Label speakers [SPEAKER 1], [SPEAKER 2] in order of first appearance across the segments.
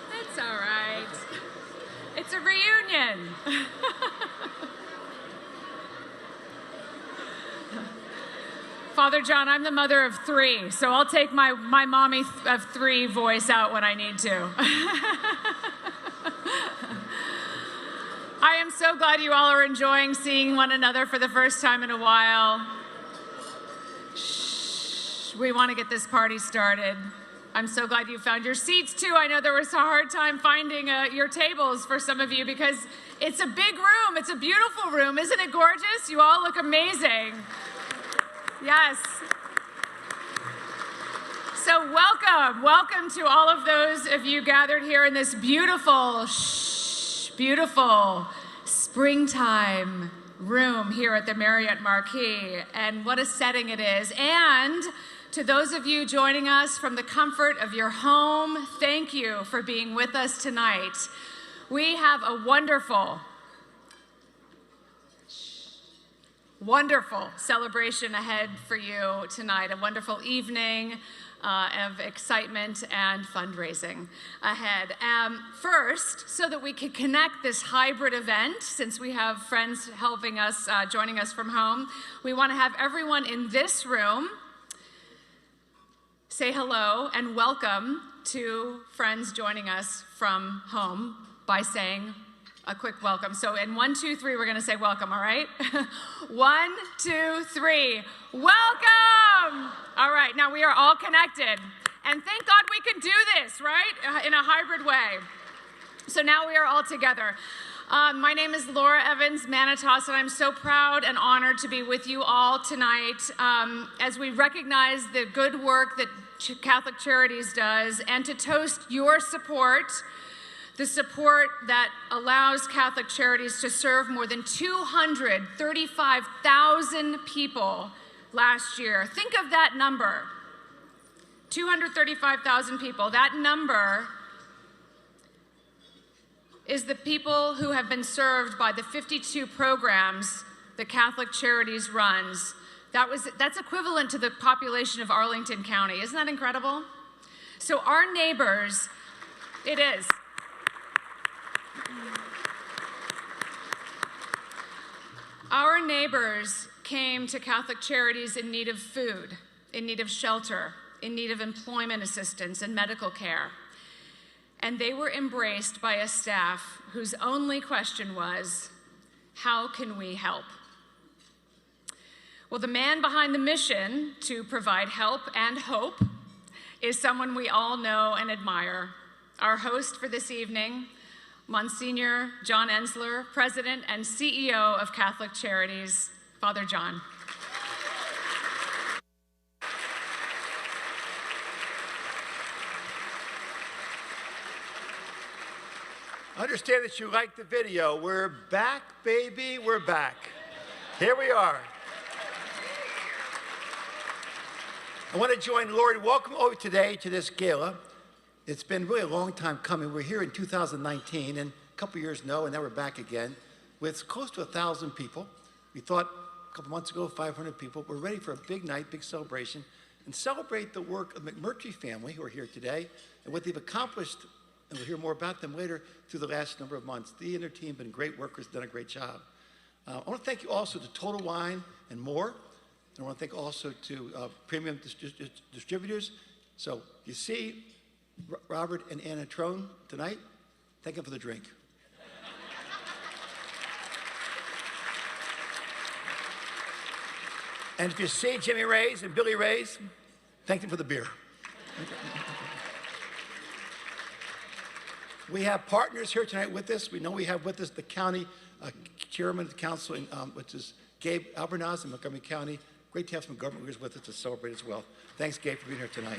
[SPEAKER 1] That's all right. It's a reunion. Father John, I'm the mother of three, so I'll take my mommy of three voice out when I need to. I am so glad you all are enjoying seeing one another for the first time in a while. Shh, we want to get this party started. I'm so glad you found your seats too. I know there was a hard time finding your tables for some of you because it's a big room. It's a beautiful room. Isn't it gorgeous? You all look amazing. Yes. So welcome to all of those of you gathered here in this beautiful springtime room here at the Marriott Marquis. And what a setting it is. And to those of you joining us from the comfort of your home, thank you for being with us tonight. We have a wonderful celebration ahead for you tonight, a wonderful evening of excitement and fundraising ahead. First, so that we can connect this hybrid event, since we have friends helping us, joining us from home, we want to have everyone in this room say hello and welcome to friends joining us from home by saying a quick welcome. So in 1, 2, 3, we're going to say welcome, all right? 1, 2, 3, welcome! All right, now we are all connected. And thank God we can do this, right? In a hybrid way. So now we are all together. My name is Laura Evans Manitas, and I'm so proud and honored to be with you all tonight as we recognize the good work that Catholic Charities does and to toast your support, the support that allows Catholic Charities to serve more than 235,000 people last year. Think of that number, 235,000 people. That number is the people who have been served by the 52 programs that Catholic Charities runs. That's equivalent to the population of Arlington County. Isn't that incredible? So our neighbors, it is. Our neighbors came to Catholic Charities in need of food, in need of shelter, in need of employment assistance and medical care. And they were embraced by a staff whose only question was, how can we help? Well, the man behind the mission to provide help and hope is someone we all know and admire. Our host for this evening, Monsignor John Ensler, President and CEO of Catholic Charities. Father John.
[SPEAKER 2] I understand that you liked the video. We're back, baby, we're back. Here we are. I want to join Lord, welcome over today to this gala. It's been really a long time coming. We're here in 2019, and a couple years no, and now we're back again with close to 1,000 people. We thought a couple months ago, 500 people. We're ready for a big night, big celebration, and celebrate the work of the McMurtry family who are here today and what they've accomplished, and we'll hear more about them later, through the last number of months. They and their team have been great workers, done a great job. I want to thank you also to Total Wine and more. And I want to thank also to premium distributors. So you see Robert and Anna Trone tonight. Thank them for the drink. And if you see Jimmy Ray's and Billy Ray's, thank them for the beer. We have partners here tonight with us. We know we have with us the county chairman of the council, which is Gabe Albernaz in Montgomery County. Great to have some government leaders with us to celebrate as well. Thanks, Gabe, for being here tonight.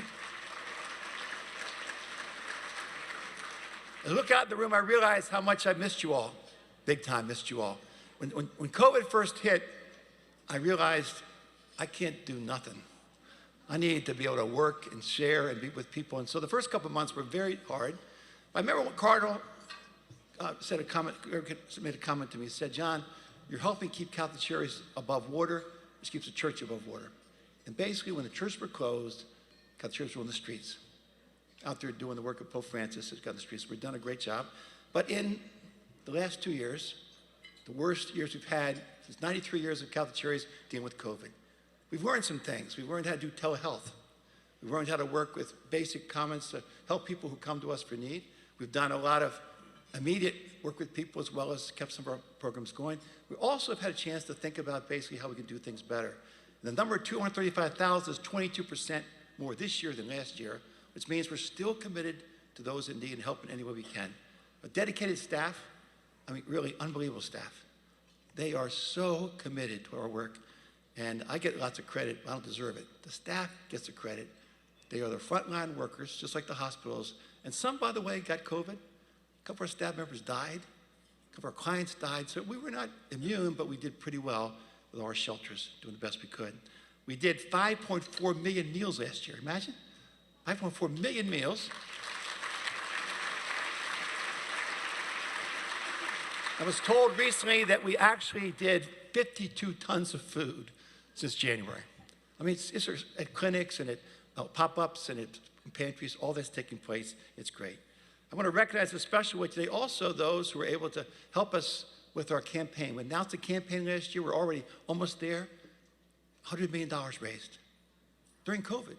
[SPEAKER 2] As I look out in the room, I realize how much I missed you all. Big time missed you all. When COVID first hit, I realized I can't do nothing. I needed to be able to work and share and be with people. And so the first couple of months were very hard. I remember when Cardinal made a comment to me. He said, John, you're helping keep Catholic Charities above water, which keeps the church above water. And basically, when the churches were closed, Catholic Charities were on the streets, out there doing the work of Pope Francis has got the streets. We've done a great job. But in the last 2 years, the worst years we've had since 93 years of Catholic Charities dealing with COVID. We've learned some things. We've learned how to do telehealth. We've learned how to work with basic comments to help people who come to us for need. We've done a lot of immediate work with people as well as kept some of our programs going. We also have had a chance to think about basically how we can do things better. And the number of 235,000 is 22% more this year than last year, which means we're still committed to those in need and helping any way we can. A dedicated staff, I mean, really unbelievable staff. They are so committed to our work, and I get lots of credit. I don't deserve it. The staff gets the credit. They are the frontline workers, just like the hospitals. And some, by the way, got COVID. A couple of our staff members died. A couple of our clients died. So we were not immune, but we did pretty well with our shelters, doing the best we could. We did 5.4 million meals last year. Imagine, 5.4 million meals. I was told recently that we actually did 52 tons of food since January. I mean, it's at clinics and at pop-ups and at pantries, all that's taking place. It's great. I want to recognize in a special way today also those who were able to help us with our campaign. We announced the campaign last year. We're already almost there. $100 million raised during COVID.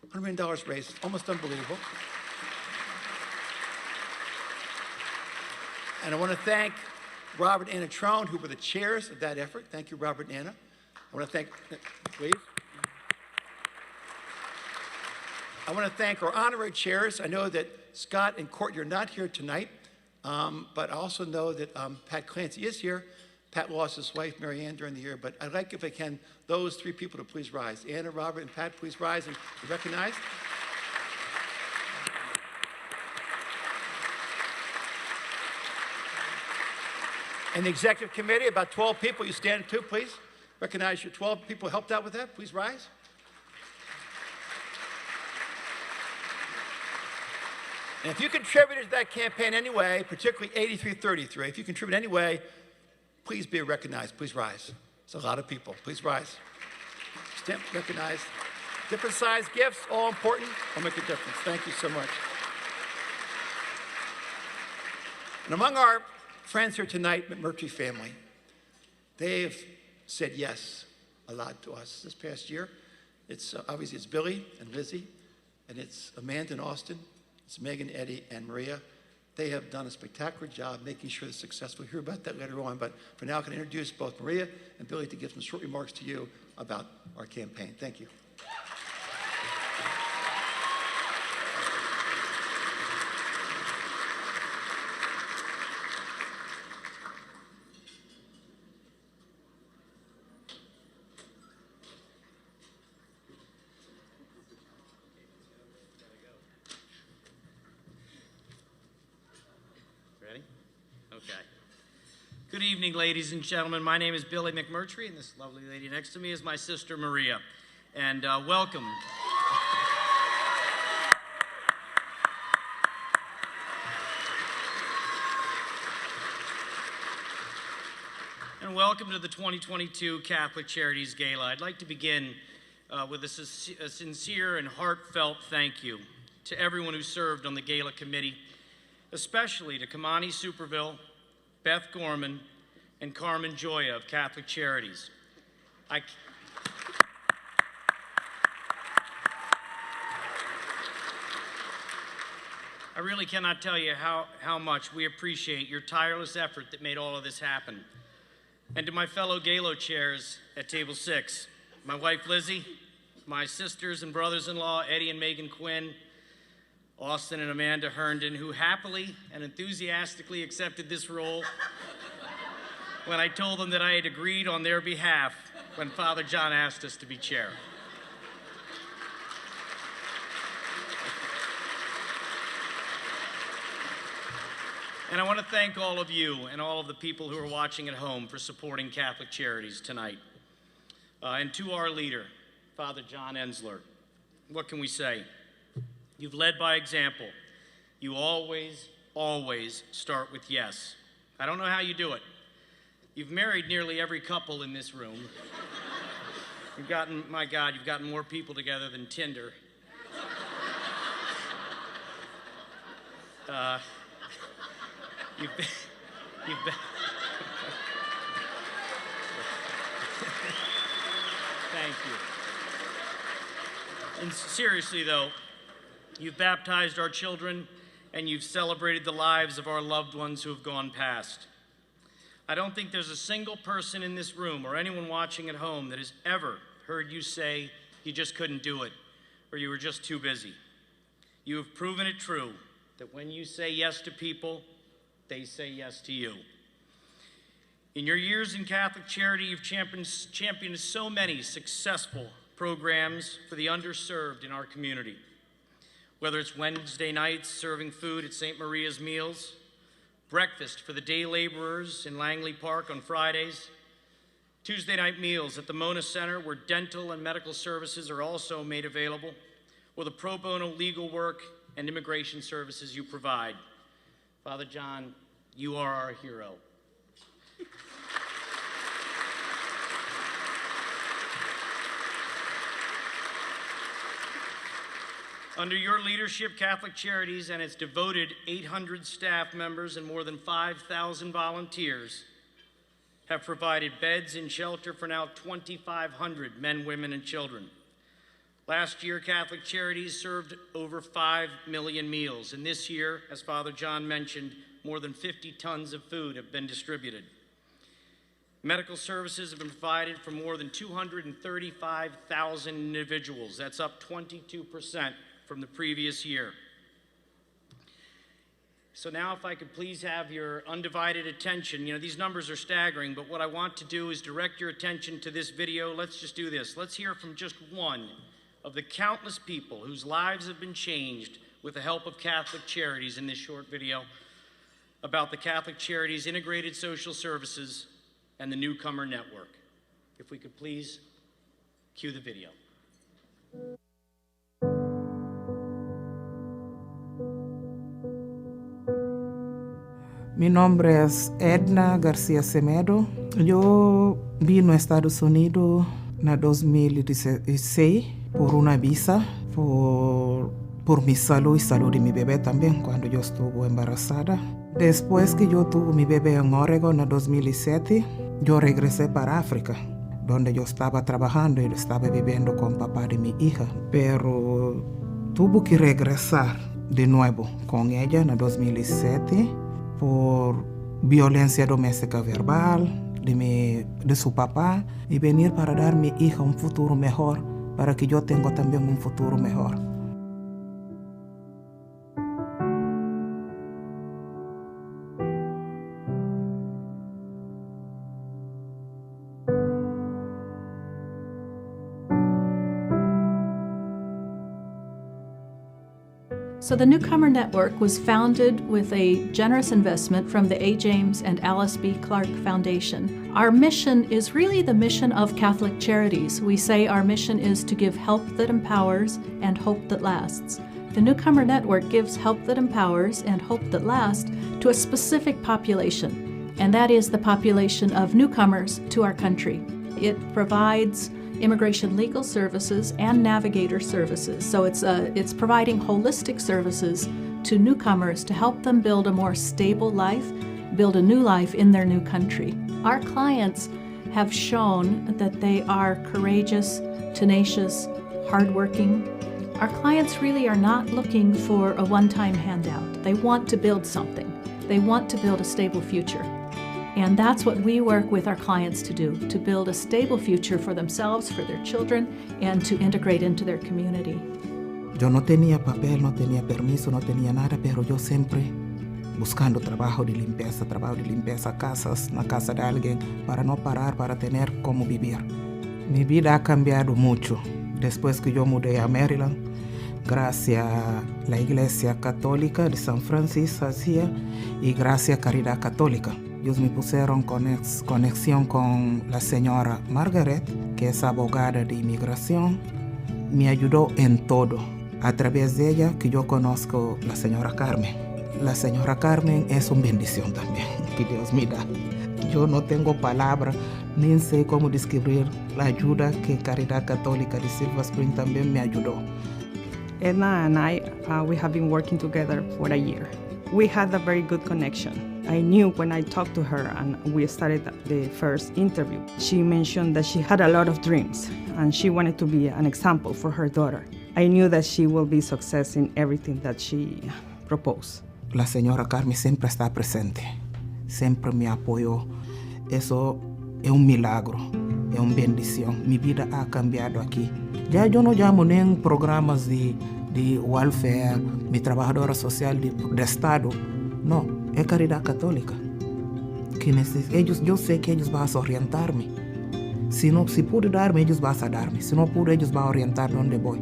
[SPEAKER 2] $100 million raised, almost unbelievable. And I want to thank Robert and Anna Trone, who were the chairs of that effort. Thank you, Robert and Anna. I want to thank, please. I want to thank our honorary chairs. I know that Scott and Court, you're not here tonight, but I also know that Pat Clancy is here. Pat lost his wife, Mary Ann, during the year, but I'd like, if I can, those three people to please rise. Anna, Robert, and Pat, please rise and be recognized. And the executive committee, about 12 people, you stand too, please. Recognize your 12 people who helped out with that. Please rise. And if you contributed to that campaign anyway, particularly 8333, if you contribute anyway, please be recognized. Please rise. It's a lot of people. Please rise. Stand recognized. Different size gifts, all important, will make a difference. Thank you so much. And among our friends here tonight, McMurtry family, they've said yes a lot to us this past year. It's obviously it's Billy and Lizzie, and it's Amanda and Austin, it's Megan, Eddie, and Maria. They have done a spectacular job making sure they're successful. We'll hear about that later on, but for now I can introduce both Maria and Billy to give some short remarks to you about our campaign. Thank you.
[SPEAKER 3] Good evening, ladies and gentlemen. My name is Billy McMurtry, and this lovely lady next to me is my sister, Maria. And welcome. And welcome to the 2022 Catholic Charities Gala. I'd like to begin with a sincere and heartfelt thank you to everyone who served on the Gala committee, especially to Kamani Superville, Beth Gorman, and Carmen Joya of Catholic Charities. I really cannot tell you how much we appreciate your tireless effort that made all of this happen. And to my fellow Gala chairs at table 6, my wife Lizzie, my sisters and brothers-in-law Eddie and Megan Quinn, Austin and Amanda Herndon, who happily and enthusiastically accepted this role when I told them that I had agreed on their behalf when Father John asked us to be chair. And I want to thank all of you and all of the people who are watching at home for supporting Catholic Charities tonight. And to our leader, Father John Ensler, what can we say? You've led by example. You always, always start with yes. I don't know how you do it. You've married nearly every couple in this room. You've gotten, my God, you've gotten more people together than Tinder. You've been Thank you. And seriously, though, you've baptized our children and you've celebrated the lives of our loved ones who have gone past. I don't think there's a single person in this room or anyone watching at home that has ever heard you say you just couldn't do it or you were just too busy. You have proven it true that when you say yes to people, they say yes to you. In your years in Catholic Charity, you've championed so many successful programs for the underserved in our community. Whether it's Wednesday nights serving food at St. Maria's Meals, breakfast for the day laborers in Langley Park on Fridays, Tuesday night meals at the Mona Center where dental and medical services are also made available, or the pro bono legal work and immigration services you provide. Father John, you are our hero. Under your leadership, Catholic Charities and its devoted 800 staff members and more than 5,000 volunteers have provided beds and shelter for now 2,500 men, women, and children. Last year, Catholic Charities served over 5 million meals, and this year, as Father John mentioned, more than 50 tons of food have been distributed. Medical services have been provided for more than 235,000 individuals. That's up 22% from the previous year. So now if I could please have your undivided attention. You know, these numbers are staggering, but what I want to do is direct your attention to this video. Let's just do this. Let's hear from just one of the countless people whose lives have been changed with the help of Catholic Charities in this short video about the Catholic Charities Integrated Social Services and the Newcomer Network. If we could please cue the video.
[SPEAKER 4] Mi nombre es Edna Garcia Cemeto. Yo vine a Estados Unidos en 2016 por una visa, por mi salud y salud de mi bebé también cuando yo estuve embarazada. Después que yo tuve mi bebé en Oregon en 2007, yo regresé para África, donde yo estaba trabajando y estaba viviendo con papá de mi hija. Pero tuve que regresar de nuevo con ella en 2007 por violencia doméstica verbal de su papá y venir para dar a mi hija un futuro mejor, para que yo tenga también un futuro mejor.
[SPEAKER 5] So the Newcomer Network was founded with a generous investment from the A. James and Alice B. Clark Foundation. Our mission is really the mission of Catholic Charities. We say our mission is to give help that empowers and hope that lasts. The Newcomer Network gives help that empowers and hope that lasts to a specific population, and that is the population of newcomers to our country. It provides immigration legal services and navigator services. So it's providing holistic services to newcomers to help them build a more stable life, build a new life in their new country. Our clients have shown that they are courageous, tenacious, hardworking. Our clients really are not looking for a one-time handout. They want to build something. They want to build a stable future. And that's what we work with our clients to do, to build a stable future for themselves, for their children, and to integrate into their community.
[SPEAKER 4] Yo no tenía papel, no tenía permiso, no tenía nada, pero yo siempre buscando trabajo de limpieza, casas, una casa de alguien, para no parar, para tener cómo vivir. Mi vida ha cambiado mucho. Después que yo mudé a Maryland, gracias a la Iglesia Católica de San Francisco Asia y gracias a Caridad Católica. Ellos me pusieron conexión con la señora Margaret, que es abogada de inmigración. Me ayudó en todo. A través de ella que yo conozco la señora Carmen. La señora Carmen es una bendición también, que Dios me da. Yo no tengo palabra, ni sé cómo describir la ayuda que Caridad Católica de Silver Spring también me ayudó.
[SPEAKER 6] Edna and I, we have been working together for a year. We had a very good connection. I knew when I talked to her and we started the first interview, she mentioned that she had a lot of dreams and she wanted to be an example for her daughter. I knew that she will be success in everything that she proposed.
[SPEAKER 4] La señora Carmen siempre está presente, siempre me apoyó. Eso es un milagro, es una bendición. Mi vida ha cambiado aquí. Ya yo no llamo ni en programas de welfare, mi trabajadora social de Estado. No, es Caridad Católica. Yo sé que ellos van a orientarme. Si pude darme, ellos van a darme. Si no pude, ellos van a orientar dónde voy.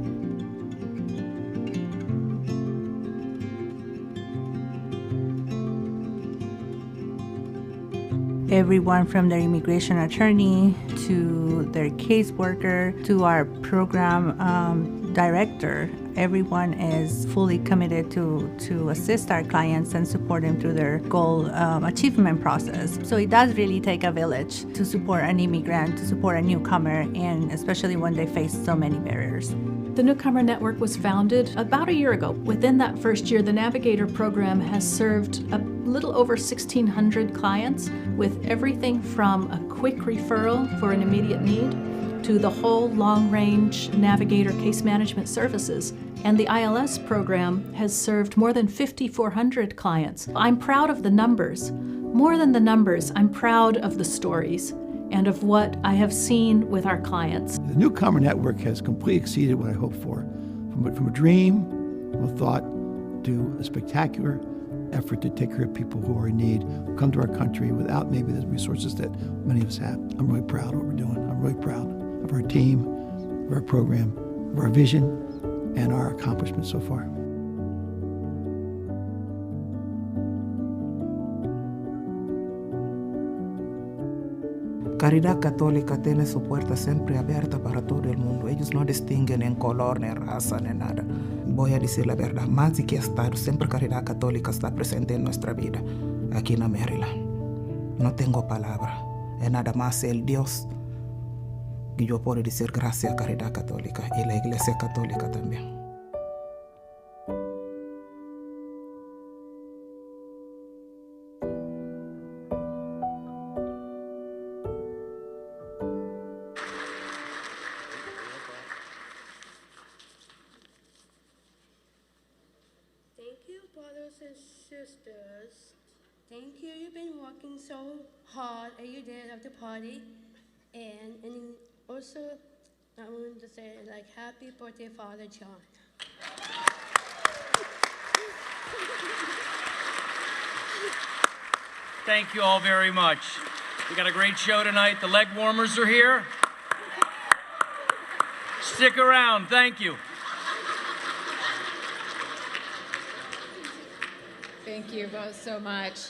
[SPEAKER 7] Everyone from their immigration attorney to their caseworker to our program director, everyone is fully committed to assist our clients and support them through their goal achievement process. So it does really take a village to support an immigrant, to support a newcomer, and especially when they face so many barriers.
[SPEAKER 5] The Newcomer Network was founded about a year ago. Within that first year, the Navigator program has served a little over 1,600 clients with everything from a quick referral for an immediate need to the whole long-range Navigator case management services. And the ILS program has served more than 5,400 clients. I'm proud of the numbers. More than the numbers, I'm proud of the stories and of what I have seen with our clients.
[SPEAKER 2] The Newcomer Network has completely exceeded what I hoped for. From a dream, from a thought, to a spectacular effort to take care of people who are in need, who come to our country without maybe the resources that many of us have. I'm really proud of what we're doing. I'm really proud of our team, of our program, of our vision, and our accomplishments so far.
[SPEAKER 4] Caridad Católica tiene su puerta siempre abierta para todo el mundo. Ellos no distinguen en color, ni raza, ni nada. Voy a decir la verdad, más de que estar, siempre Caridad Católica está presente en nuestra vida, aquí en Maryland. No tengo palabra. Es nada más el Dios que yo puedo decir gracias a Caridad Católica y la Iglesia Católica también.
[SPEAKER 8] Sisters, thank you. You've been working so hard every day of the party, and also I want to say happy birthday, Father John.
[SPEAKER 3] Thank you all very much. We got a great show tonight. The leg warmers are here. Stick around. Thank you.
[SPEAKER 1] Thank you both so much.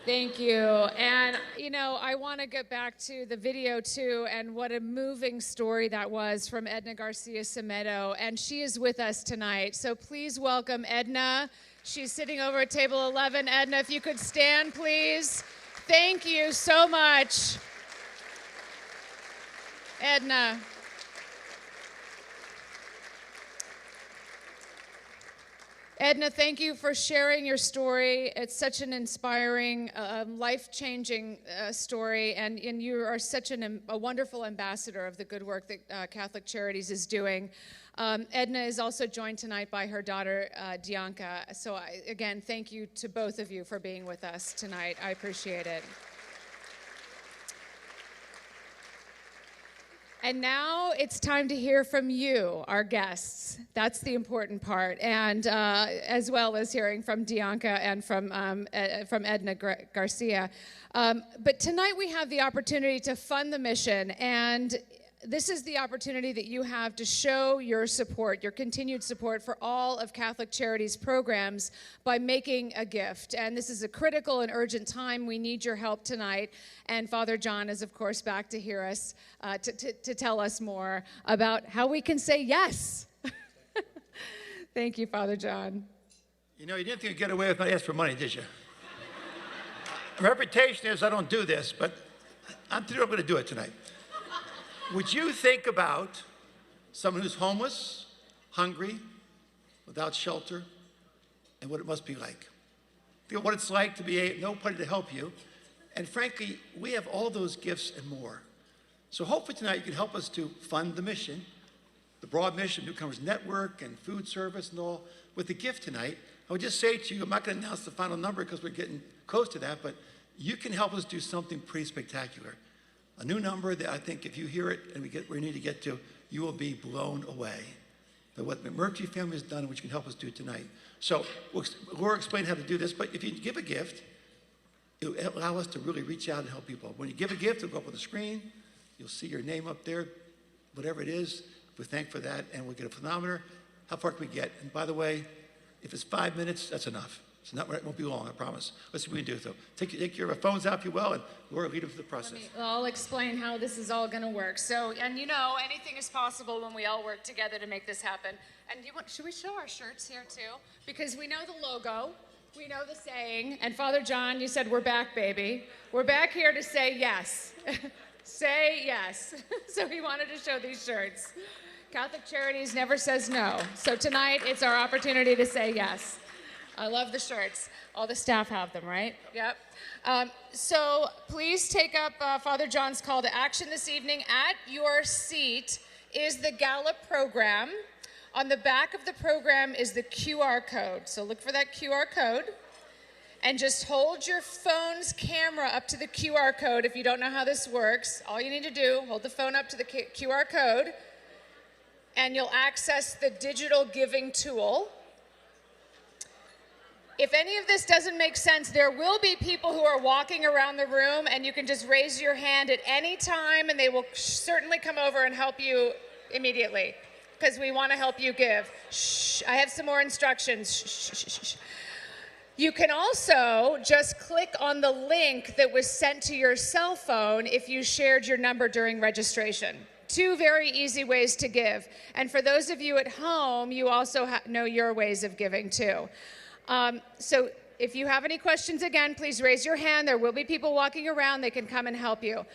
[SPEAKER 1] Thank you. And, I want to get back to the video, too, and what a moving story that was from Edna Garcia Cemeto. And she is with us tonight. So please welcome Edna. She's sitting over at table 11. Edna, if you could stand, please. Thank you so much. Edna. Edna, thank you for sharing your story. It's such an inspiring, life-changing story, and you are such a wonderful ambassador of the good work that Catholic Charities is doing. Edna is also joined tonight by her daughter, Dianca. So again, thank you to both of you for being with us tonight. I appreciate it. And now it's time to hear from you, our guests. That's the important part, and as well as hearing from Dianca and from Edna Garcia. But tonight we have the opportunity to fund the mission, and this is the opportunity that you have to show your support, your continued support for all of Catholic Charities programs by making a gift. And this is a critical and urgent time. We need your help tonight. And Father John is, of course, back to hear us, to tell us more about how we can say yes. Thank you, Father John.
[SPEAKER 2] You know, you didn't think you'd get away with not asking for money, did you? My reputation is I don't do this, but I'm going to do it tonight. Would you think about someone who's homeless, hungry, without shelter, and what it must be like? Feel what it's like to be nobody to help you. And frankly, we have all those gifts and more. So hopefully tonight you can help us to fund the mission, the broad mission, Newcomers Network and food service and all. With the gift tonight, I would just say to you, I'm not going to announce the final number because we're getting close to that, but you can help us do something pretty spectacular. A new number that I think if you hear it and we get where we need to get to, you will be blown away by what the Murphy family has done and what you can help us do tonight. So Laura explained how to do this, but if you give a gift, it will allow us to really reach out and help people. When you give a gift, it'll go up on the screen. You'll see your name up there, whatever it is. We thank for that, and we'll get a thermometer. How far can we get? And by the way, if it's 5 minutes, that's enough. It won't be long, I promise. Let's see what we can do, though. Take your phones out, if you will, and Laura, lead them through the process.
[SPEAKER 1] I'll explain how this is all going to work. So, and you know, anything is possible when we all work together to make this happen. And should we show our shirts here, too? Because we know the logo, we know the saying, and Father John, you said, we're back, baby. We're back here to say yes. Say yes. So he wanted to show these shirts. Catholic Charities never says no. So tonight, it's our opportunity to say yes. I love the shirts. All the staff have them, right? Yep. So please take up Father John's call to action this evening. At your seat is the Gala program. On the back of the program is the QR code. So look for that QR code. And just hold your phone's camera up to the QR code. If you don't know how this works, all you need to do, hold the phone up to the QR code, and you'll access the digital giving tool. If any of this doesn't make sense, there will be people who are walking around the room, and you can just raise your hand at any time, and they will certainly come over and help you immediately, because we want to help you give. Shh, I have some more instructions. Shh, shh, shh, shh. You can also just click on the link that was sent to your cell phone if you shared your number during registration. Two very easy ways to give. And for those of you at home, you also know your ways of giving too. So if you have any questions, again, please raise your hand. There will be people walking around. They can come and help you.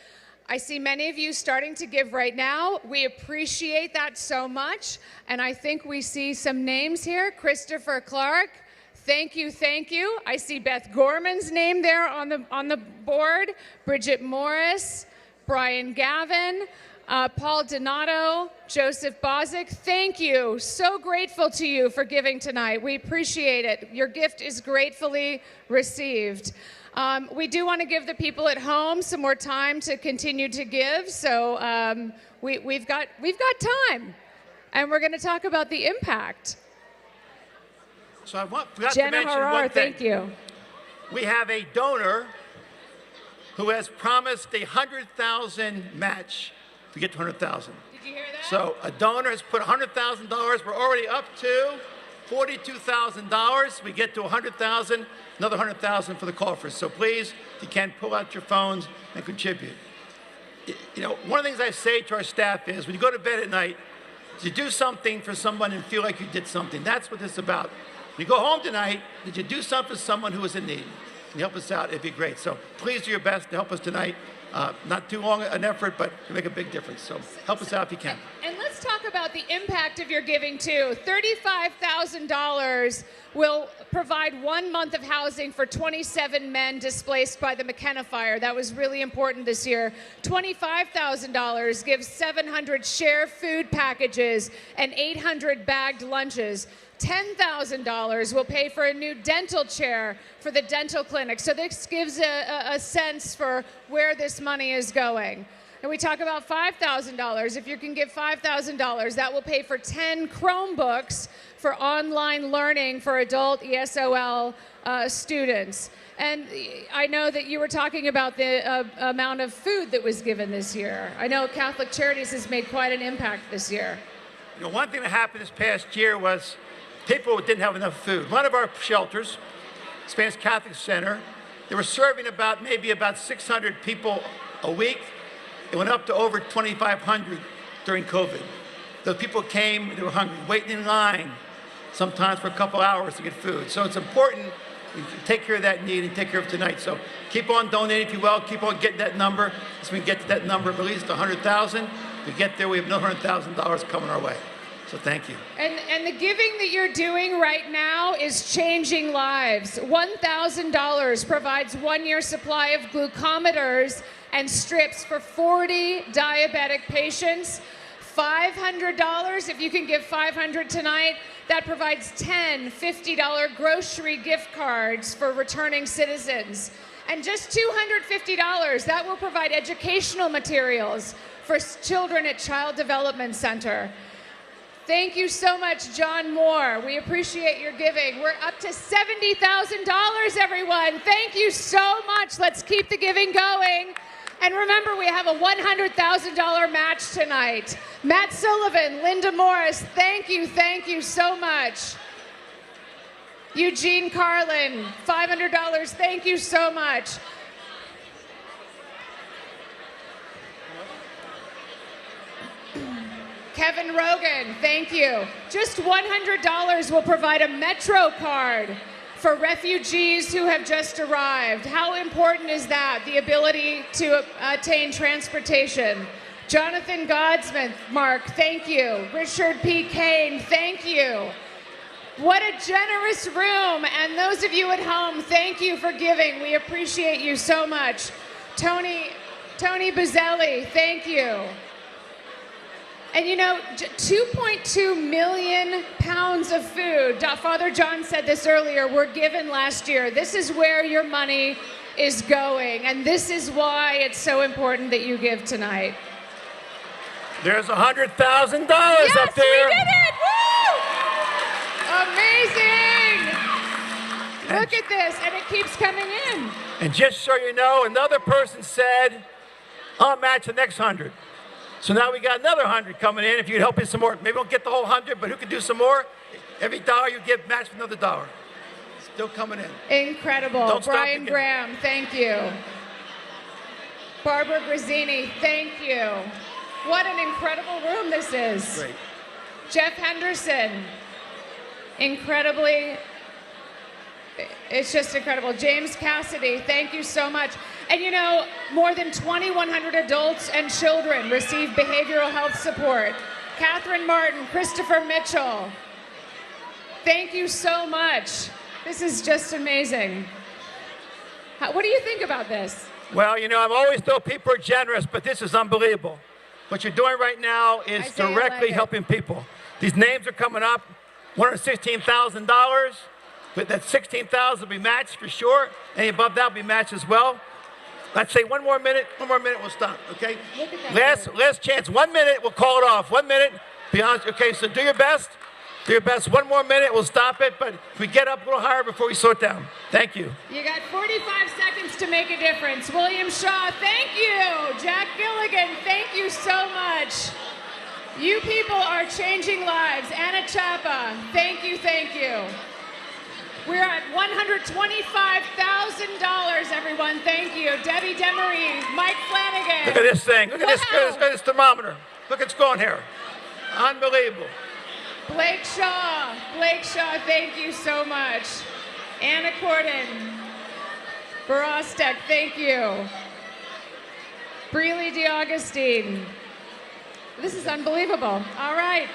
[SPEAKER 1] I see many of you starting to give right now. We appreciate that so much. And I think we see some names here. Christopher Clark, thank you, thank you. I see Beth Gorman's name there on the board. Bridget Morris, Brian Gavin, Paul Donato, Joseph Bozick, thank you. So grateful to you for giving tonight. We appreciate it. Your gift is gratefully received. We do want to give the people at home some more time to continue to give, so we've got time, and we're going to talk about the impact.
[SPEAKER 2] So I forgot
[SPEAKER 1] Jenna
[SPEAKER 2] to mention
[SPEAKER 1] Harar,
[SPEAKER 2] one thing.
[SPEAKER 1] thank you.
[SPEAKER 2] We have a donor who has promised a $100,000 match to get to 100,000.
[SPEAKER 1] Did you hear that?
[SPEAKER 2] So a donor has put $100,000. We're already up to $42,000. We get to 100,000, another 100,000 for the coffers. So please, if you can, pull out your phones and contribute. You know, one of the things I say to our staff is, when you go to bed at night, did you do something for someone and feel like you did something? That's what this is about. When you go home tonight, did you do something for someone who was in need? Can you help us out? It'd be great. So please do your best to help us tonight. Not too long an effort, but to make a big difference. So help us out if you can. And
[SPEAKER 1] let's talk about the impact of your giving too. $35,000 will provide 1 month of housing for 27 men displaced by the McKenna fire. That was really important this year. $25,000 gives 700 share food packages and 800 bagged lunches. $10,000 will pay for a new dental chair for the dental clinic. So this gives a sense for where this money is going. And we talk about $5,000. If you can give $5,000, that will pay for 10 Chromebooks for online learning for adult ESOL students. And I know that you were talking about the amount of food that was given this year. I know Catholic Charities has made quite an impact this year.
[SPEAKER 2] You know, one thing that happened this past year was people didn't have enough food. One of our shelters, Spanish Catholic Center, they were serving maybe about 600 people a week. It went up to over 2,500 during COVID. Those people came, they were hungry, waiting in line, sometimes for a couple hours to get food. So it's important we take care of that need and take care of it tonight. So keep on donating if you will, keep on getting that number. So we can get to that number of at least 100,000. If we get there, we have another $100,000 coming our way. So thank you.
[SPEAKER 1] And the giving that you're doing right now is changing lives. $1,000 provides 1 year supply of glucometers and strips for 40 diabetic patients. $500, if you can give $500 tonight, that provides 10 $50 grocery gift cards for returning citizens. And just $250, that will provide educational materials for children at Child Development Center. Thank you so much, John Moore. We appreciate your giving. We're up to $70,000, everyone. Thank you so much. Let's keep the giving going. And remember, we have a $100,000 match tonight. Matt Sullivan, Linda Morris, thank you so much. Eugene Carlin, $500, thank you so much. Kevin Rogan, thank you. Just $100 will provide a Metro card for refugees who have just arrived. How important is that, the ability to attain transportation? Jonathan Godsmith, Mark, thank you. Richard P. Kane, thank you. What a generous room. And those of you at home, thank you for giving. We appreciate you so much. Tony Buzzelli, thank you. And you know, 2.2 million pounds of food, Father John said this earlier, were given last year. This is where your money is going, and this is why it's so important that you give tonight.
[SPEAKER 2] There's $100,000 up there.
[SPEAKER 1] Yes, we did it! Woo! Amazing! Look at this, and it keeps coming in.
[SPEAKER 2] And just so you know, another person said, I'll match the next 100. So now we got another 100 coming in. If you'd help me some more, maybe we won't get the whole 100, but who can do some more? Every dollar you give, match with another dollar. Still coming in.
[SPEAKER 1] Incredible.
[SPEAKER 2] Don't
[SPEAKER 1] Brian
[SPEAKER 2] stop
[SPEAKER 1] Graham, thank you. Barbara Grazzini, thank you. What an incredible room this is.
[SPEAKER 2] Great.
[SPEAKER 1] Jeff Henderson, incredibly, it's just incredible. James Cassidy, thank you so much. And you know, more than 2,100 adults and children receive behavioral health support. Catherine Martin, Christopher Mitchell, thank you so much. This is just amazing. What do you think about this?
[SPEAKER 2] Well, you know, I've always told people are generous, but this is unbelievable. What you're doing right now is directly helping people. These names are coming up, $116,000. But that $16,000 will be matched for sure. Any above that will be matched as well. Let's say one more minute, we'll stop, okay? Last chance, 1 minute, we'll call it off. 1 minute, be honest, okay, so do your best. Do your best, 1 more minute, we'll stop it, but if we get up a little higher before we slow it down. Thank you.
[SPEAKER 1] You got 45 seconds to make a difference. William Shaw, thank you. Jack Gilligan, thank you so much. You people are changing lives. Anna Chapa, thank you, thank you. We're at $125,000, everyone. Thank you. Debbie Demery, Mike Flanagan.
[SPEAKER 2] Look at this thing. Look at this thermometer. Look, it's going here. Unbelievable.
[SPEAKER 1] Blake Shaw, thank you so much. Anna Corden, Verostek, thank you. Breely DeAugustine. This is unbelievable. All right.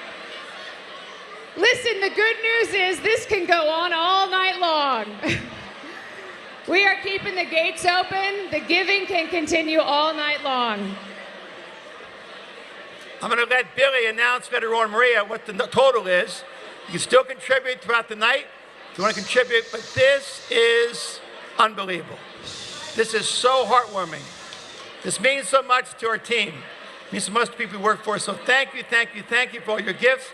[SPEAKER 1] Listen, the good news is this can go on all night long. We are keeping the gates open. The giving can continue all night long.
[SPEAKER 2] I'm going to let Billy announce, Federico and Maria, what the total is. You can still contribute throughout the night if you want to contribute, but this is unbelievable. This is so heartwarming. This means so much to our team. It means so much to people we work for. So thank you, thank you, thank you for all your gifts.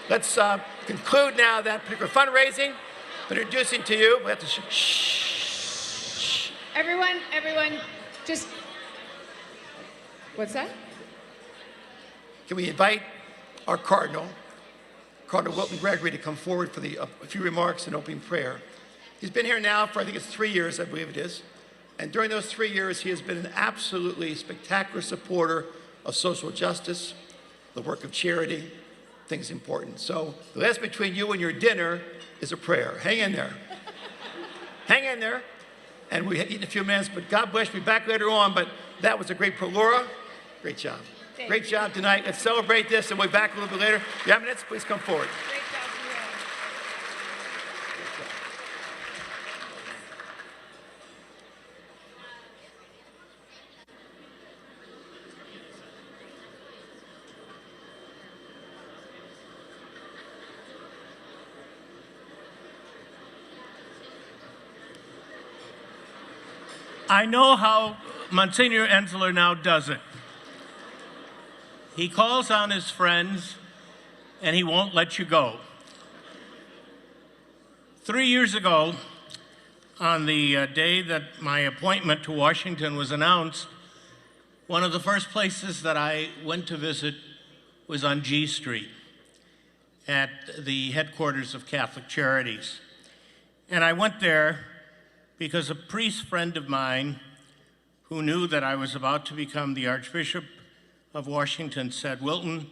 [SPEAKER 2] Let's conclude now that particular fundraising. But introducing to you, we have to shh.
[SPEAKER 1] Everyone, just, what's that?
[SPEAKER 2] Can we invite our Cardinal Wilton Gregory, to come forward for a few remarks and opening prayer. He's been here now for, I think it's 3 years, I believe it is. And during those 3 years, he has been an absolutely spectacular supporter of social justice, the work of charity, things important. So the last between you and your dinner is a prayer. Hang in there. Hang in there. And we eat in a few minutes, but God bless you. Be back later on. But that was a great pro. Laura, great job. Great job tonight. Let's celebrate this, and we'll be back a little bit later. If you have minutes, please come forward.
[SPEAKER 1] Great job,
[SPEAKER 9] I know how Monsignor Ensler now does it. He calls on his friends, and he won't let you go. 3 years ago, on the day that my appointment to Washington was announced, one of the first places that I went to visit was on G Street at the headquarters of Catholic Charities. And I went there because a priest friend of mine who knew that I was about to become the Archbishop of Washington said, "Wilton,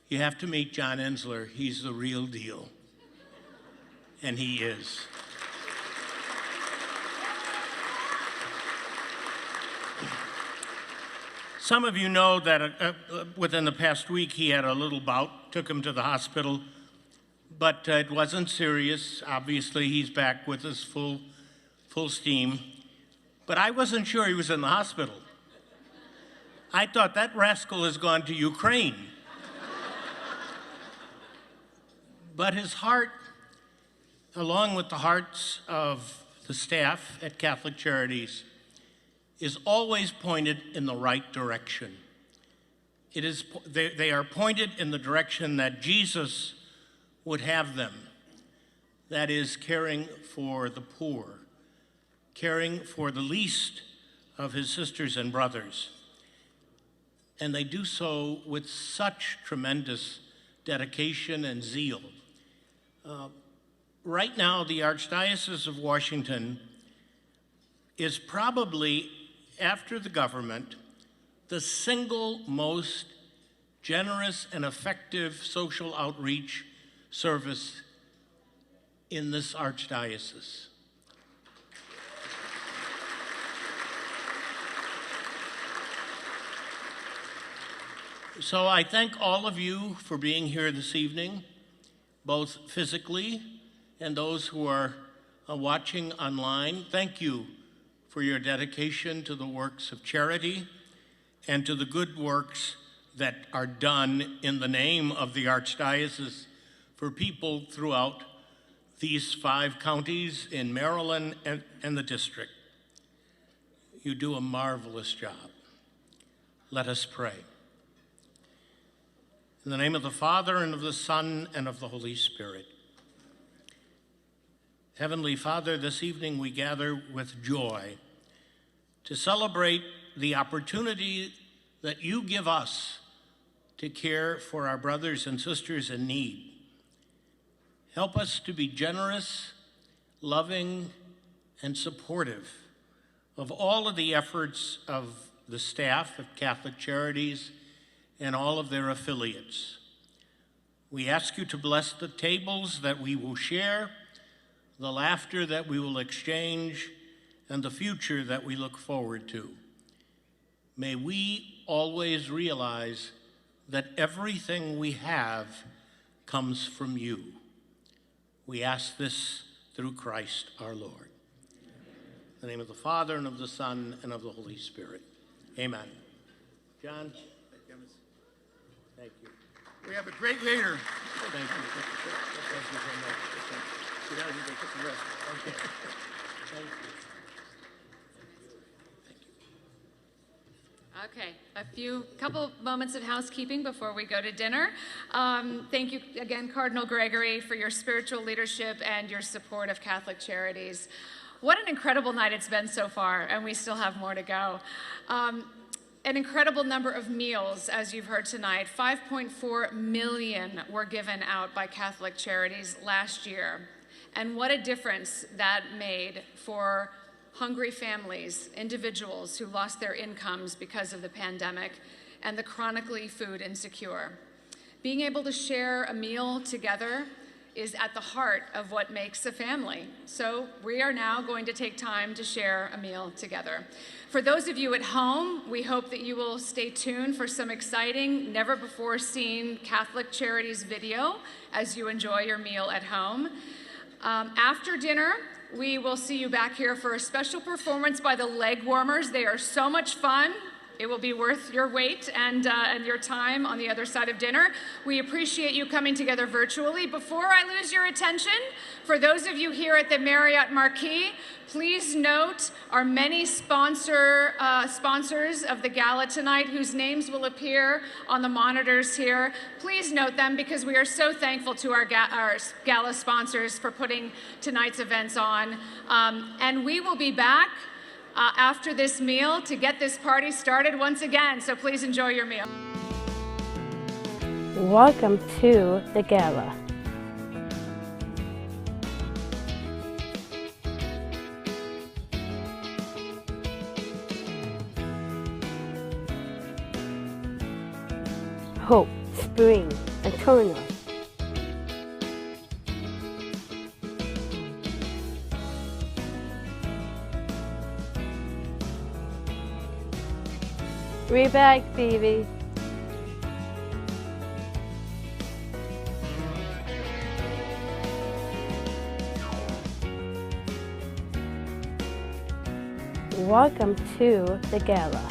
[SPEAKER 9] you have to meet John Ensler. He's the real deal." And he is. Some of you know that within the past week he had a little bout, took him to the hospital, but it wasn't serious. Obviously, he's back with us full steam. But I wasn't sure he was in the hospital. I thought that rascal has gone to Ukraine. But his heart, along with the hearts of the staff at Catholic Charities, is always pointed in the right direction. They are pointed in the direction that Jesus would have them. That is, caring for the poor, caring for the least of his sisters and brothers. And they do so with such tremendous dedication and zeal. Right now, the Archdiocese of Washington is probably, after the government, the single most generous and effective social outreach service in this archdiocese. So I thank all of you for being here this evening, both physically and those who are watching online. Thank you for your dedication to the works of charity and to the good works that are done in the name of the Archdiocese for people throughout these 5 counties in Maryland and the district. You do a marvelous job. Let us pray. In the name of the Father, and of the Son, and of the Holy Spirit. Heavenly Father, this evening we gather with joy to celebrate the opportunity that you give us to care for our brothers and sisters in need. Help us to be generous, loving, and supportive of all of the efforts of the staff of Catholic Charities and all of their affiliates. We ask you to bless the tables that we will share, the laughter that we will exchange, and the future that we look forward to. May we always realize that everything we have comes from you. We ask this through Christ our Lord. In the name of the Father, and of the Son, and of the Holy Spirit. Amen. John? Thank you.
[SPEAKER 2] We have a great leader.
[SPEAKER 9] Thank you.
[SPEAKER 2] Thank you so much. Sit down, you can get some rest.
[SPEAKER 9] Okay. Thank you.
[SPEAKER 1] Okay, couple moments of housekeeping before we go to dinner. Thank you again, Cardinal Gregory, for your spiritual leadership and your support of Catholic Charities. What an incredible night it's been so far, and we still have more to go. An incredible number of meals, as you've heard tonight. 5.4 million were given out by Catholic Charities last year. And what a difference that made for hungry families, individuals who lost their incomes because of the pandemic, and the chronically food insecure. Being able to share a meal together is at the heart of what makes a family. So we are now going to take time to share a meal together. For those of you at home, we hope that you will stay tuned for some exciting, never-before-seen Catholic Charities video as you enjoy your meal at home. After dinner, we will see you back here for a special performance by the Leg Warmers. They are so much fun. It will be worth your wait and your time on the other side of dinner. We appreciate you coming together virtually. Before I lose your attention, for those of you here at the Marriott Marquis, please note our many sponsors of the gala tonight, whose names will appear on the monitors here. Please note them, because we are so thankful to our gala sponsors for putting tonight's events on. And we will be back after this meal to get this party started once again, so please enjoy your meal.
[SPEAKER 10] Welcome to the gala. Hope, spring, eternal. We're back, baby. Welcome to the gala.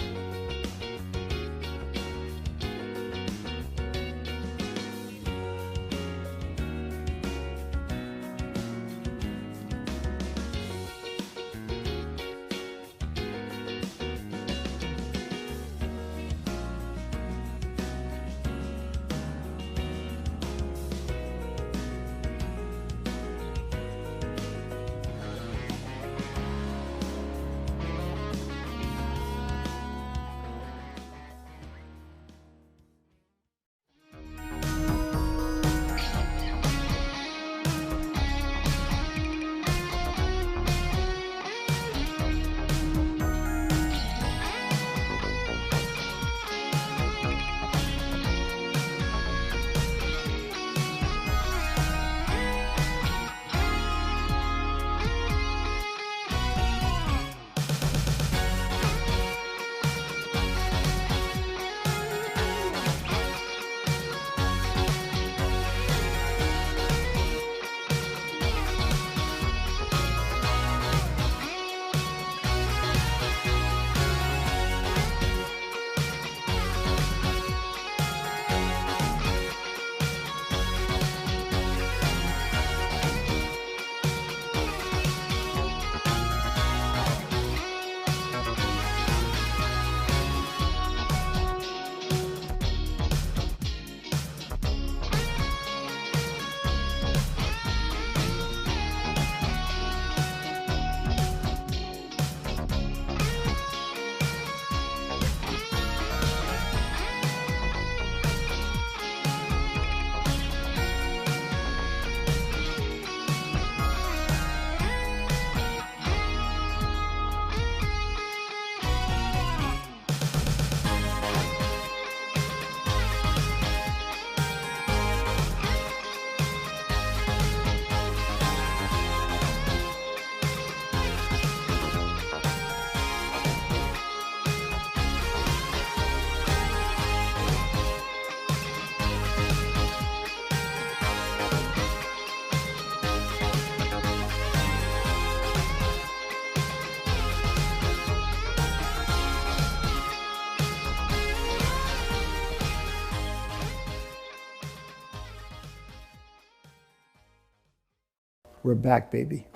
[SPEAKER 2] We're back, baby.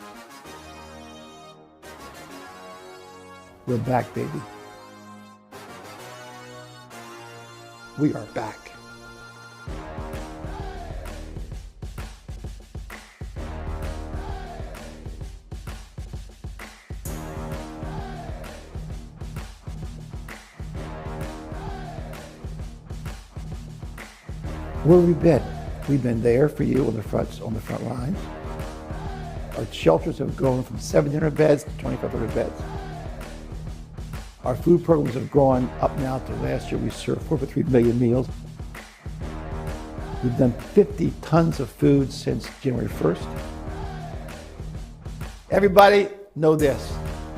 [SPEAKER 2] We're back, baby. We are back. Where have we been? We've been there for you on the front lines. Our shelters have grown from 700 beds to 2,500 beds. Our food programs have gone up now to last year we served 4.3 million meals. We've done 50 tons of food since January 1st. Everybody know this,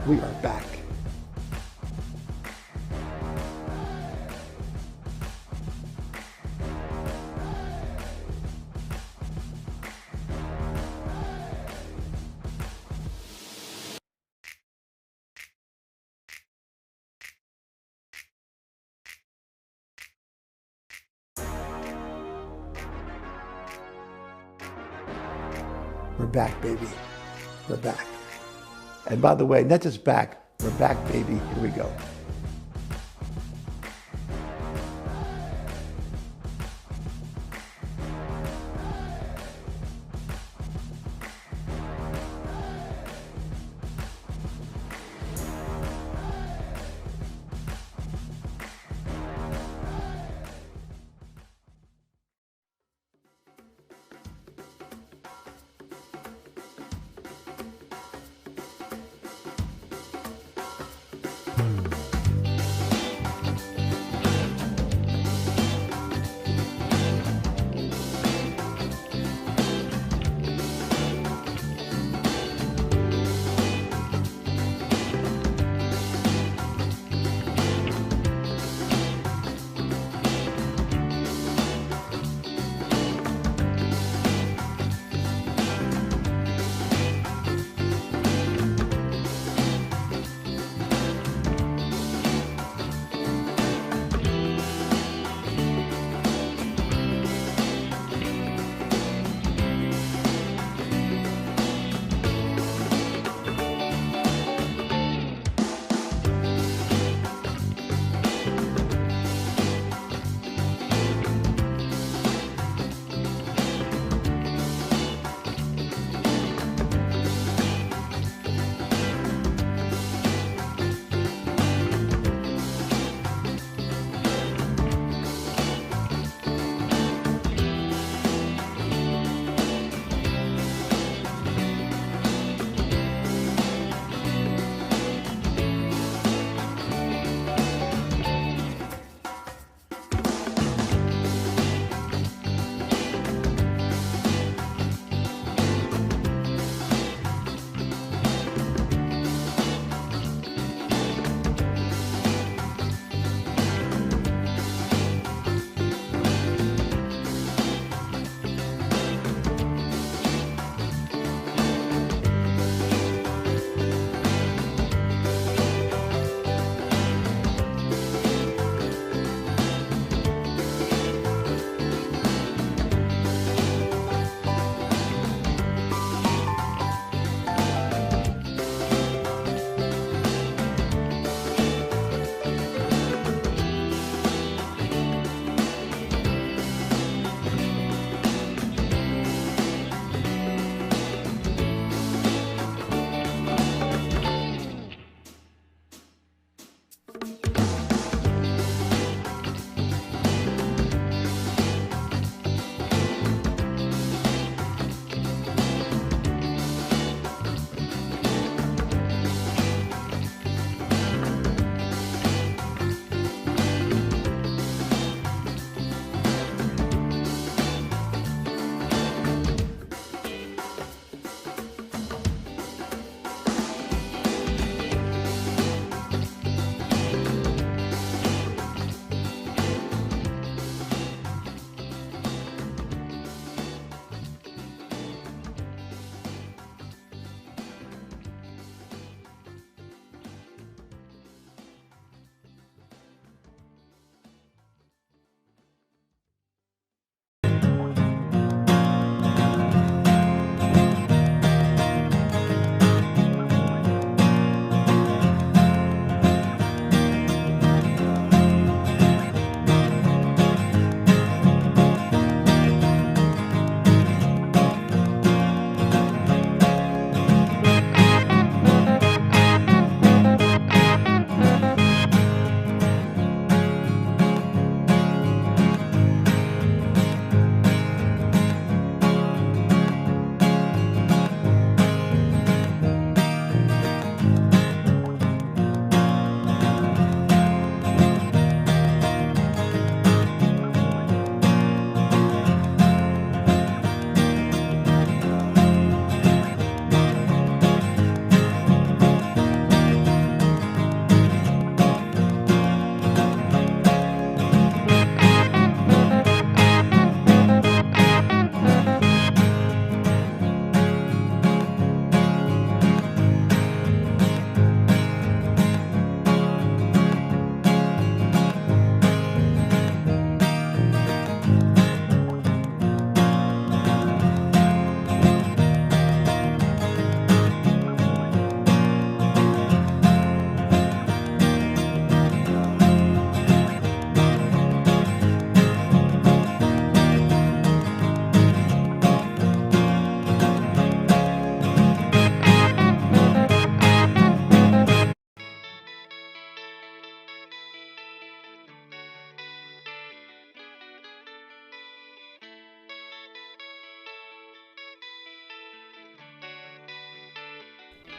[SPEAKER 2] we are back. We're back, baby. We're back. And by the way, not just back, we're back, baby. Here we go.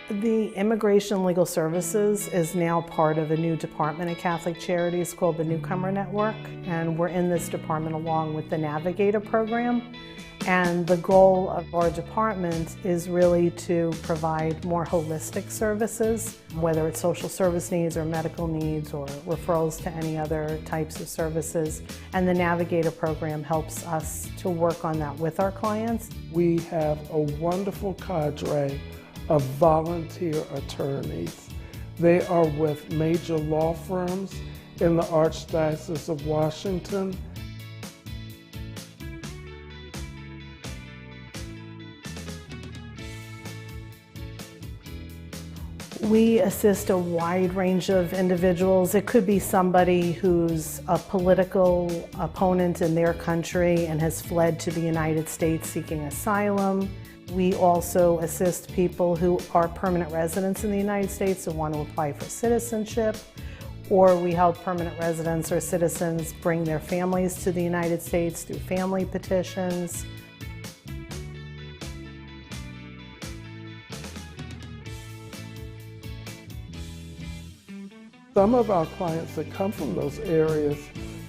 [SPEAKER 4] The Immigration Legal Services is now part of a new department at Catholic Charities called the Newcomer Network, and we're in this department along with the Navigator program. And the goal of our department is really to provide more holistic services, whether it's social service needs or medical needs or referrals to any other types of services. And the Navigator program helps us to work on that with our clients.
[SPEAKER 11] We have a wonderful cadre of volunteer attorneys. They are with major law firms in the Archdiocese of Washington.
[SPEAKER 4] We assist a wide range of individuals. It could be somebody who's a political opponent in their country and has fled to the United States seeking asylum. We also assist people who are permanent residents in the United States who want to apply for citizenship, or we help permanent residents or citizens bring their families to the United States through family petitions.
[SPEAKER 11] Some of our clients that come from those areas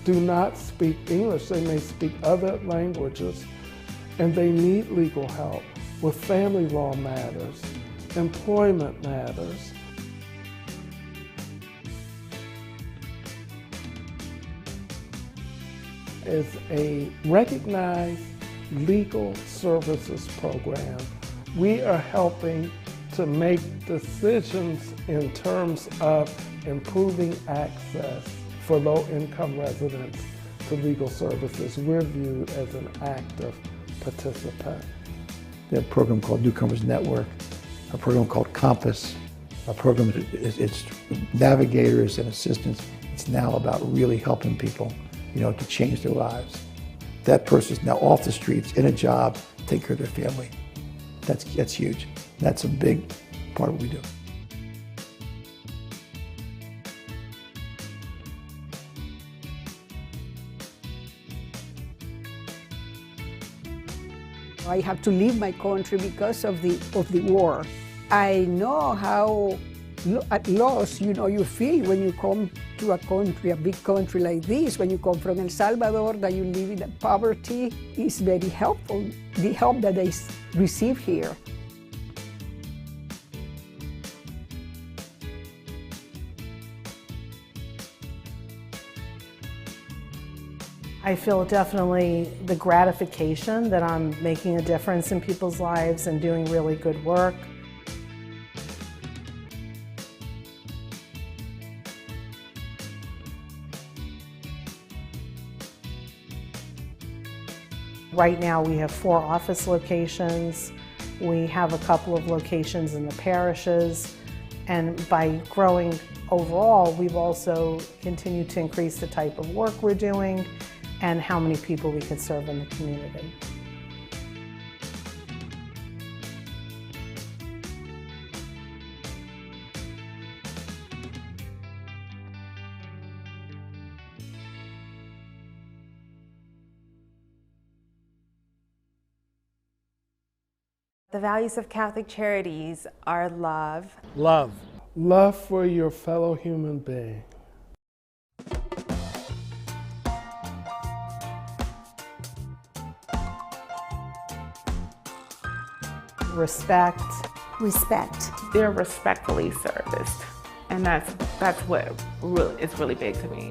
[SPEAKER 11] do not speak English. They may speak other languages, and they need legal help with family law matters, employment matters. Is a recognized legal services program. We are helping to make decisions in terms of improving access for low-income residents to legal services. We're viewed as an active participant.
[SPEAKER 2] We have a program called Newcomers Network, a program called Compass, a program it's navigators and assistants. It's now about really helping people, to change their lives. That person's now off the streets, in a job, taking care of their family. That's huge. That's a big part of what we do.
[SPEAKER 12] I have to leave my country because of the war. I know how at loss you feel when you come to a country, a big country like this. When you come from El Salvador, that you live in poverty, is very helpful. The help that they receive here.
[SPEAKER 4] I feel definitely the gratification that I'm making a difference in people's lives and doing really good work. Right now we have 4 office locations. We have a couple of locations in the parishes. And by growing overall, we've also continued to increase the type of work we're doing and how many people we can serve in the community.
[SPEAKER 13] The values of Catholic Charities are love.
[SPEAKER 11] Love. Love for your fellow human being.
[SPEAKER 4] Respect.
[SPEAKER 14] Respect.
[SPEAKER 15] They're respectfully serviced, and that's what is really big to me.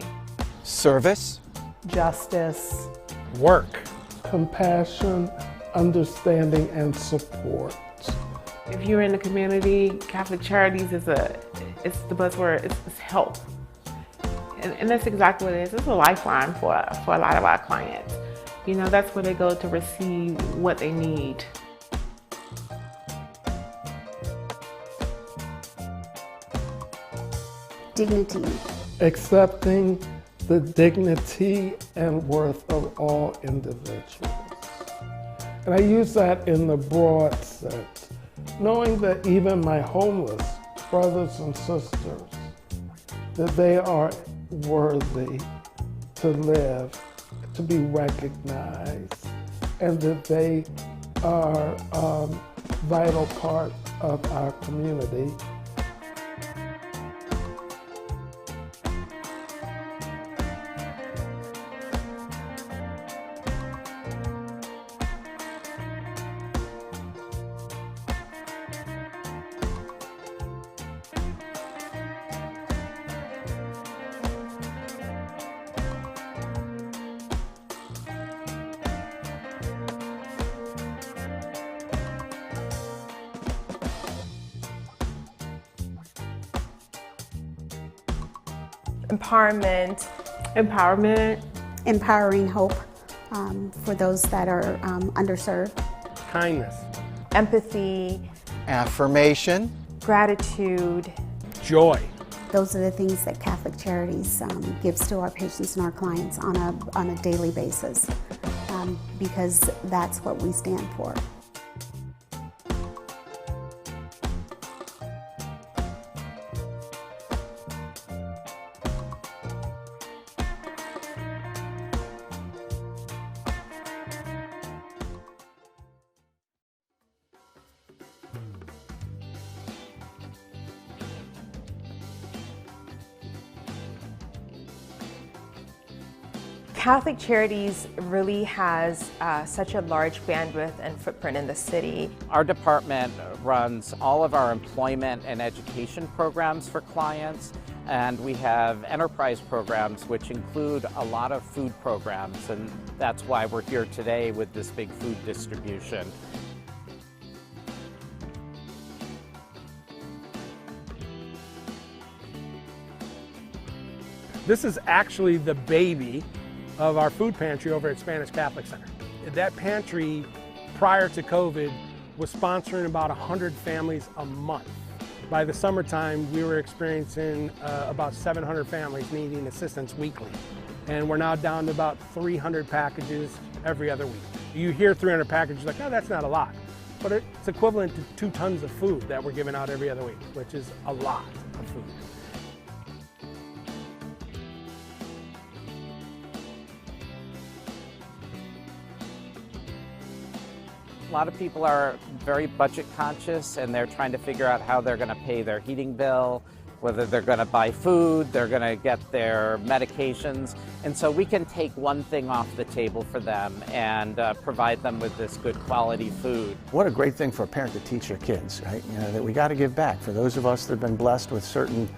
[SPEAKER 16] Service.
[SPEAKER 4] Justice.
[SPEAKER 16] Work.
[SPEAKER 11] Compassion, understanding, and support.
[SPEAKER 15] If you're in the community, Catholic Charities it's the buzzword. It's help, and that's exactly what it is. It's a lifeline for a lot of our clients. That's where they go to receive what they need.
[SPEAKER 14] Dignity.
[SPEAKER 11] Accepting the dignity and worth of all individuals. And I use that in the broad sense, knowing that even my homeless brothers and sisters, that they are worthy to live, to be recognized, and that they are a vital part of our community.
[SPEAKER 13] Empowerment.
[SPEAKER 14] Empowering hope for those that are underserved.
[SPEAKER 11] Kindness.
[SPEAKER 13] Empathy.
[SPEAKER 16] Affirmation.
[SPEAKER 13] Gratitude.
[SPEAKER 11] Joy.
[SPEAKER 14] Those are the things that Catholic Charities gives to our patients and our clients on a daily basis, because that's what we stand for.
[SPEAKER 13] Catholic Charities really has such a large bandwidth and footprint in the city.
[SPEAKER 17] Our department runs all of our employment and education programs for clients, and we have enterprise programs which include a lot of food programs, and that's why we're here today with this big food distribution.
[SPEAKER 18] This is actually the baby of our food pantry over at Spanish Catholic Center. That pantry, prior to COVID, was sponsoring about 100 families a month. By the summertime, we were experiencing about 700 families needing assistance weekly. And we're now down to about 300 packages every other week. You hear 300 packages, like, no, that's not a lot. But it's equivalent to 2 tons of food that we're giving out every other week, which is a lot of food.
[SPEAKER 17] A lot of people are very budget conscious, and they're trying to figure out how they're going to pay their heating bill, whether they're going to buy food, they're going to get their medications. And so we can take one thing off the table for them and provide them with this good quality food.
[SPEAKER 19] What a great thing for a parent to teach their kids, right? You know, that we got to give back. For those of us that have been blessed with certain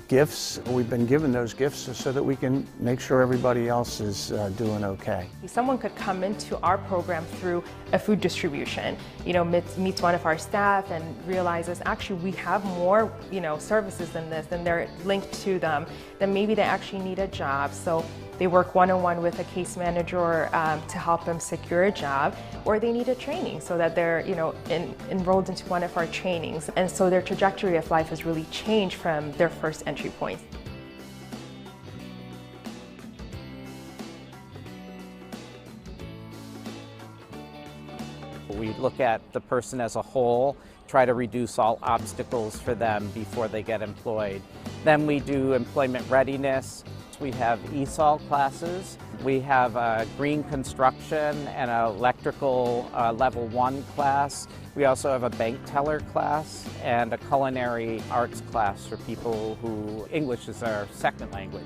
[SPEAKER 19] gifts, we've been given those gifts so that we can make sure everybody else is doing okay.
[SPEAKER 13] Someone could come into our program through a food distribution, meets one of our staff and realizes actually we have more, services than this, and they're linked to them, then maybe they actually need a job. So they work one-on-one with a case manager to help them secure a job, or they need a training so that they're enrolled into one of our trainings. And so their trajectory of life has really changed from their first entry point.
[SPEAKER 17] We look at the person as a whole, try to reduce all obstacles for them before they get employed. Then we do employment readiness. We have ESOL classes. We have green construction and an electrical level 1 class. We also have a bank teller class and a culinary arts class for people who English is their second language.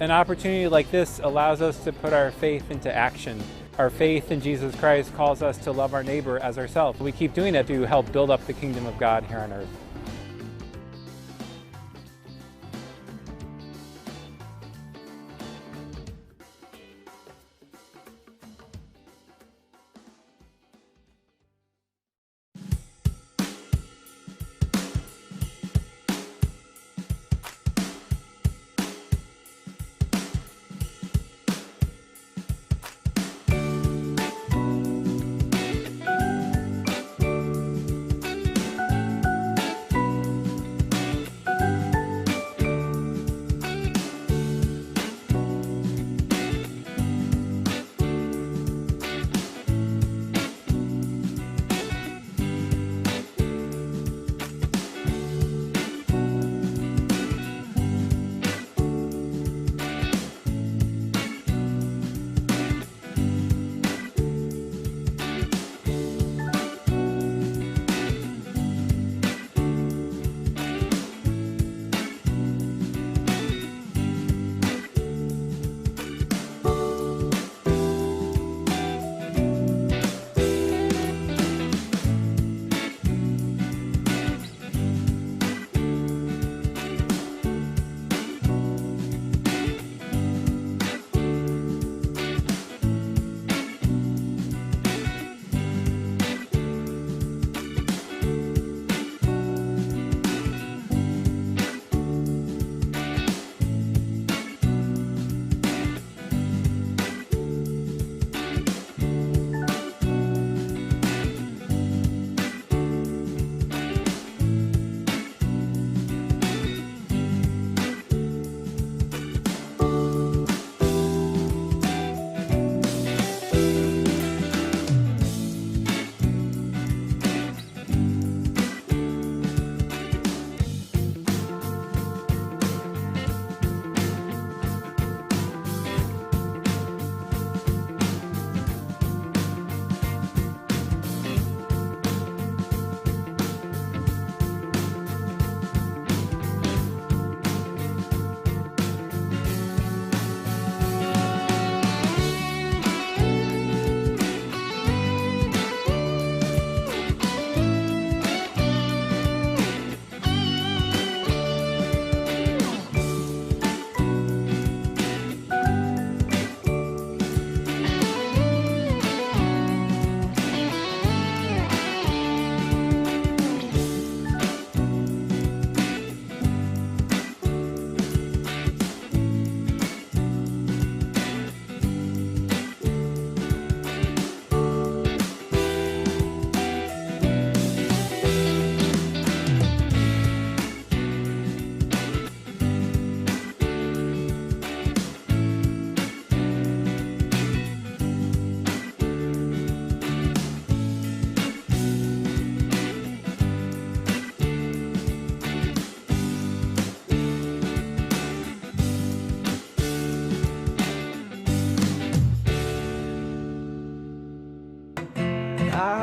[SPEAKER 20] An opportunity like this allows us to put our faith into action. Our faith in Jesus Christ calls us to love our neighbor as ourselves. We keep doing it to help build up the kingdom of God here on earth.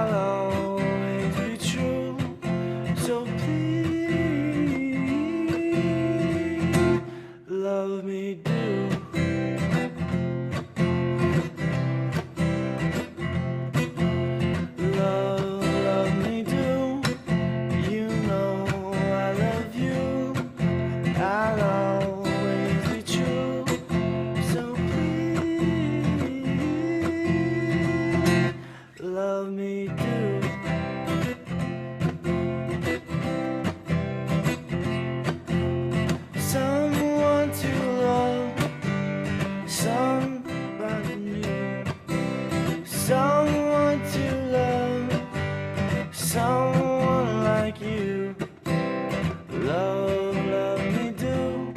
[SPEAKER 21] I'll always be true. So please love me do. Love me do. You know I love you. I'll always be true. So please love me do. Someone to love, somebody new. Someone to love, someone like you. Love me do.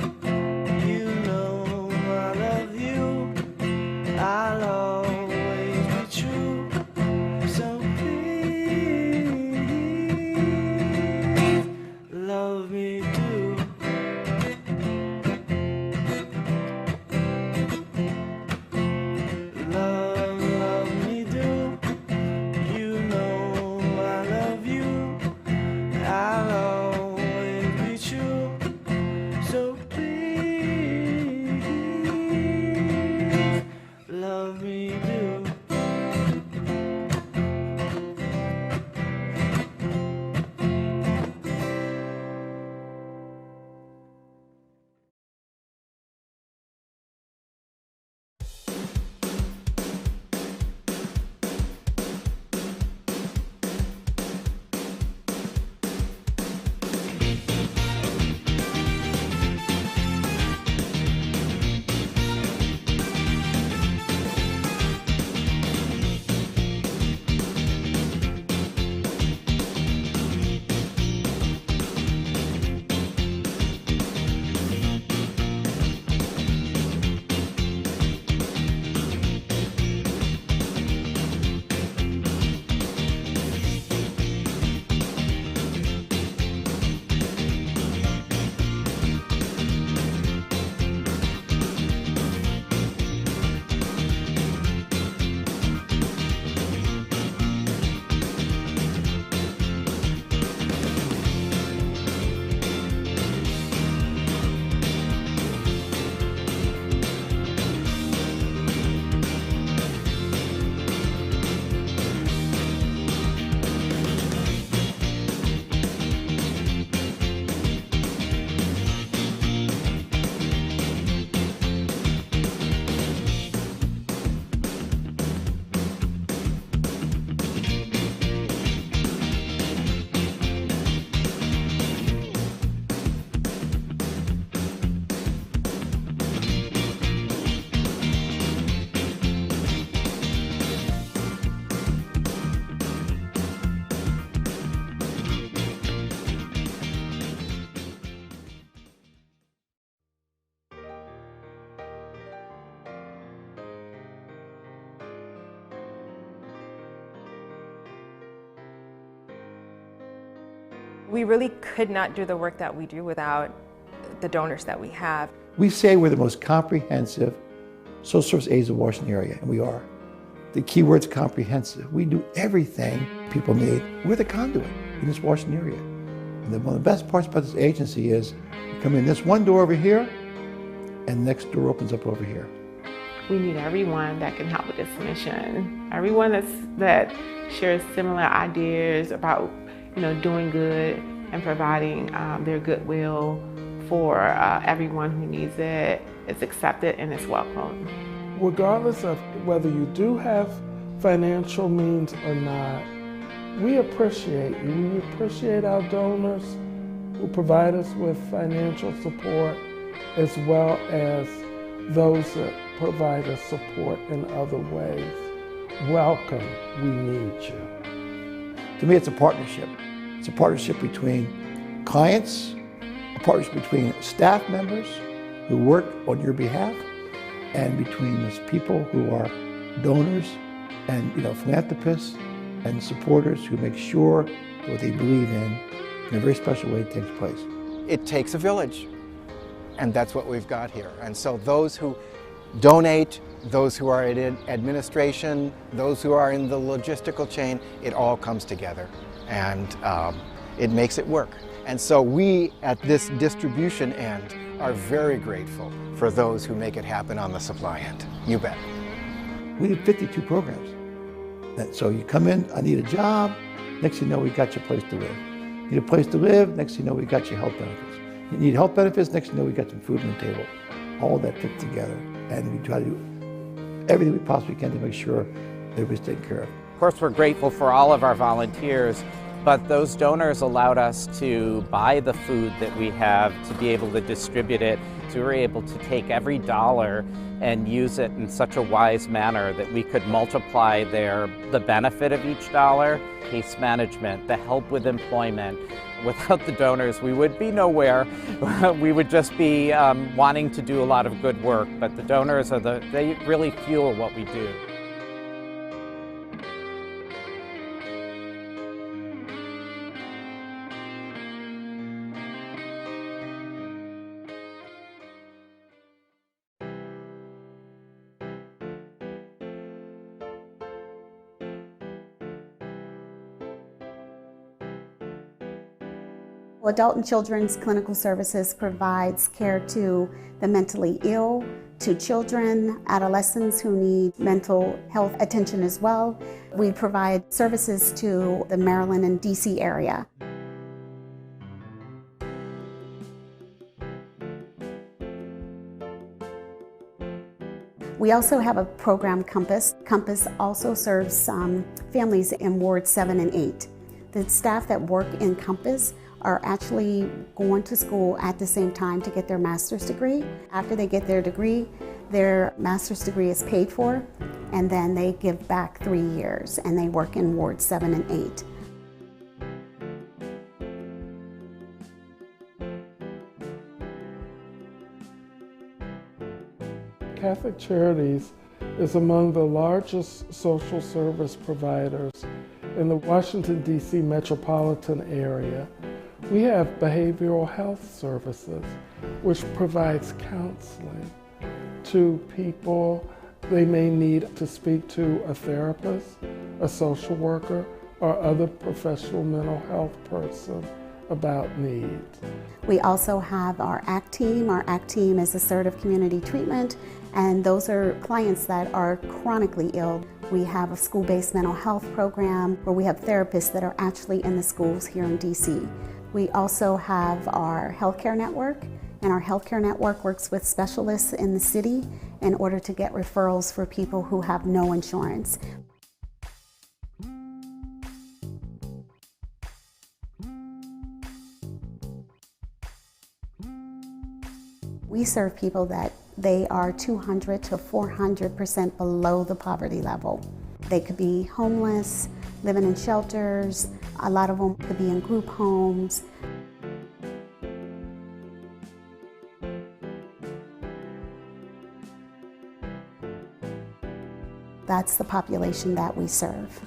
[SPEAKER 21] You know I love you. I'll always be true. So please love me do. Love me do. You know I love you. I'll always be true. So please love me do.
[SPEAKER 13] We really could not do the work that we do without the donors that we have.
[SPEAKER 2] We say we're the most comprehensive social service agency in the Washington area, and we are. The key word's comprehensive. We do everything people need. We're the conduit in this Washington area. And one of the best parts about this agency is you come in this one door over here, and the next door opens up over here.
[SPEAKER 15] We need everyone that can help with this mission. Everyone that shares similar ideas about doing good and providing their goodwill for everyone who needs it. It's accepted and it's welcome.
[SPEAKER 11] Regardless of whether you do have financial means or not, we appreciate you. We appreciate our donors who provide us with financial support, as well as those that provide us support in other ways. Welcome, we need you.
[SPEAKER 2] To me, it's a partnership. It's a partnership between clients, a partnership between staff members who work on your behalf, and between those people who are donors and philanthropists and supporters who make sure that what they believe in a very special way takes place.
[SPEAKER 16] It takes a village, and that's what we've got here. And so those who donate those who are in administration, those who are in the logistical chain, it all comes together and it makes it work. And so we at this distribution end are very grateful for those who make it happen on the supply end. You bet.
[SPEAKER 2] We did 52 programs. And so you come in, I need a job, next thing you know, we got your place to live. You need a place to live, next thing you know, we got your health benefits. You need health benefits, next thing you know, we got some food on the table. All that fit together. And we try to do everything we possibly can to make sure everybody's taken care of.
[SPEAKER 17] Of course, we're grateful for all of our volunteers, but those donors allowed us to buy the food that we have, to be able to distribute it, so we were able to take every dollar and use it in such a wise manner that we could multiply the benefit of each dollar. Case management, the help with employment. Without the donors, we would be nowhere. We would just be wanting to do a lot of good work, but the donors they really fuel what we do.
[SPEAKER 14] Adult and Children's Clinical Services provides care to the mentally ill, to children, adolescents who need mental health attention as well. We provide services to the Maryland and DC area. We also have a program, Compass. Compass also serves families in Ward 7 and 8. The staff that work in Compass are actually going to school at the same time to get their master's degree. After they get their degree, their master's degree is paid for, and then they give back 3 years, and they work in Ward 7 and 8.
[SPEAKER 11] Catholic Charities is among the largest social service providers in the Washington, D.C. metropolitan area. We have behavioral health services, which provides counseling to people. They may need to speak to a therapist, a social worker, or other professional mental health person about needs.
[SPEAKER 14] We also have our ACT team. Our ACT team is assertive community treatment, and those are clients that are chronically ill. We have a school-based mental health program where we have therapists that are actually in the schools here in DC. We also have our healthcare network, and our healthcare network works with specialists in the city in order to get referrals for people who have no insurance. We serve people that they are 200 to 400% below the poverty level. They could be homeless, living in shelters, a lot of them could be in group homes. That's the population that we serve.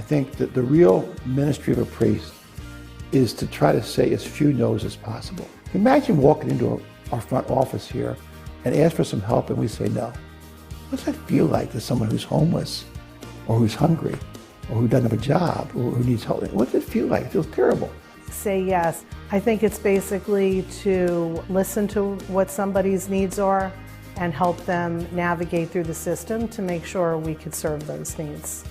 [SPEAKER 2] think that the real ministry of a priest is to try to say as few no's as possible. Imagine walking into our front office here and ask for some help and we say no. What does that feel like to someone who's homeless or who's hungry or who doesn't have a job or who needs help? What does it feel like? It feels terrible.
[SPEAKER 6] Say yes. I think it's basically to listen to what somebody's needs are and help them navigate through the system to make sure we could serve those needs.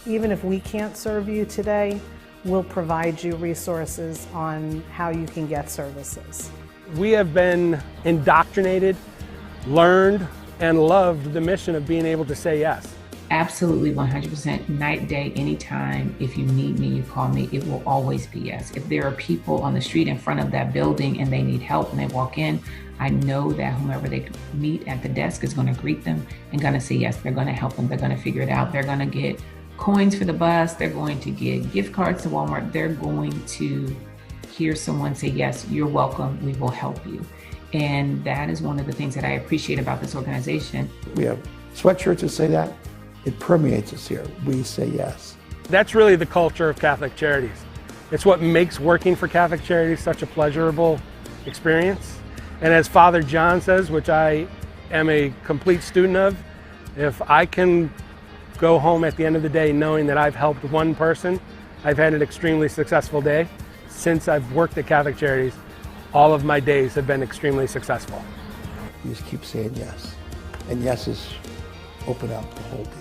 [SPEAKER 6] Even if we can't serve you today, we'll provide you resources on how you can get services.
[SPEAKER 18] We have been indoctrinated, learned, and loved the mission of being able to say yes.
[SPEAKER 22] Absolutely 100%, night, day, anytime. If you need me, you call me, it will always be yes. If there are people on the street in front of that building and they need help and they walk in, I know that whomever they meet at the desk is going to greet them and going to say yes. They're going to help them. They're going to figure it out. They're going to get coins for the bus. They're going to get gift cards to Walmart. They're going to hear someone say, yes, you're welcome. We will help you. And that is one of the things that I appreciate about this organization.
[SPEAKER 2] We have sweatshirts that say that. It permeates us here. We say yes.
[SPEAKER 18] That's really the culture of Catholic Charities. It's what makes working for Catholic Charities such a pleasurable experience. And as Father John says, which I am a complete student of, if I can go home at the end of the day knowing that I've helped one person, I've had an extremely successful day. Since I've worked at Catholic Charities, all of my days have been extremely successful.
[SPEAKER 2] You just keep saying yes. And yeses open up the whole deal.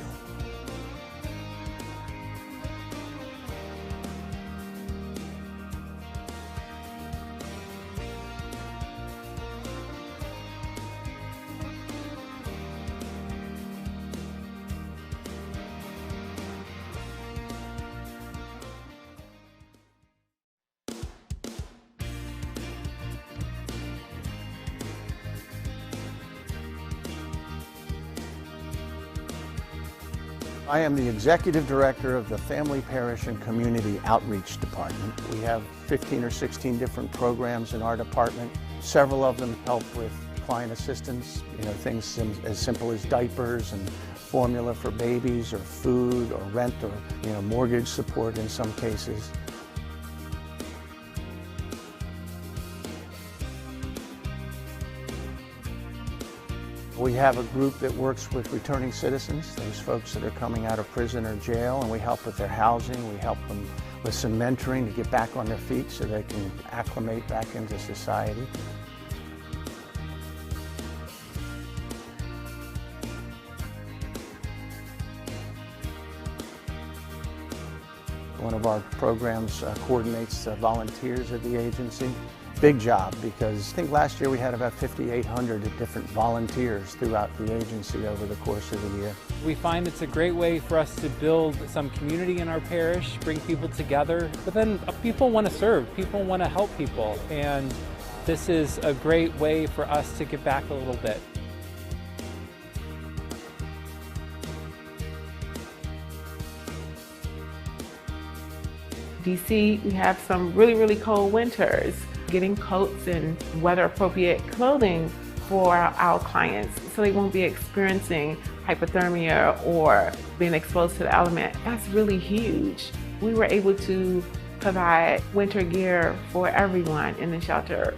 [SPEAKER 19] I am the Executive Director of the Family, Parish, and Community Outreach Department. We have 15 or 16 different programs in our department. Several of them help with client assistance, things as simple as diapers and formula for babies or food or rent or mortgage support in some cases. We have a group that works with returning citizens, those folks that are coming out of prison or jail, and we help with their housing. We help them with some mentoring to get back on their feet so they can acclimate back into society. One of our programs coordinates volunteers at the agency. Big job, because I think last year we had about 5,800 different volunteers throughout the agency over the course of the year.
[SPEAKER 20] We find it's a great way for us to build some community in our parish, bring people together, but then people want to serve, people want to help people, and this is a great way for us to give back a little bit.
[SPEAKER 15] DC, we have some really, really cold winters. Getting coats and weather-appropriate clothing for our clients so they won't be experiencing hypothermia or being exposed to the element. That's really huge. We were able to provide winter gear for everyone in the shelter.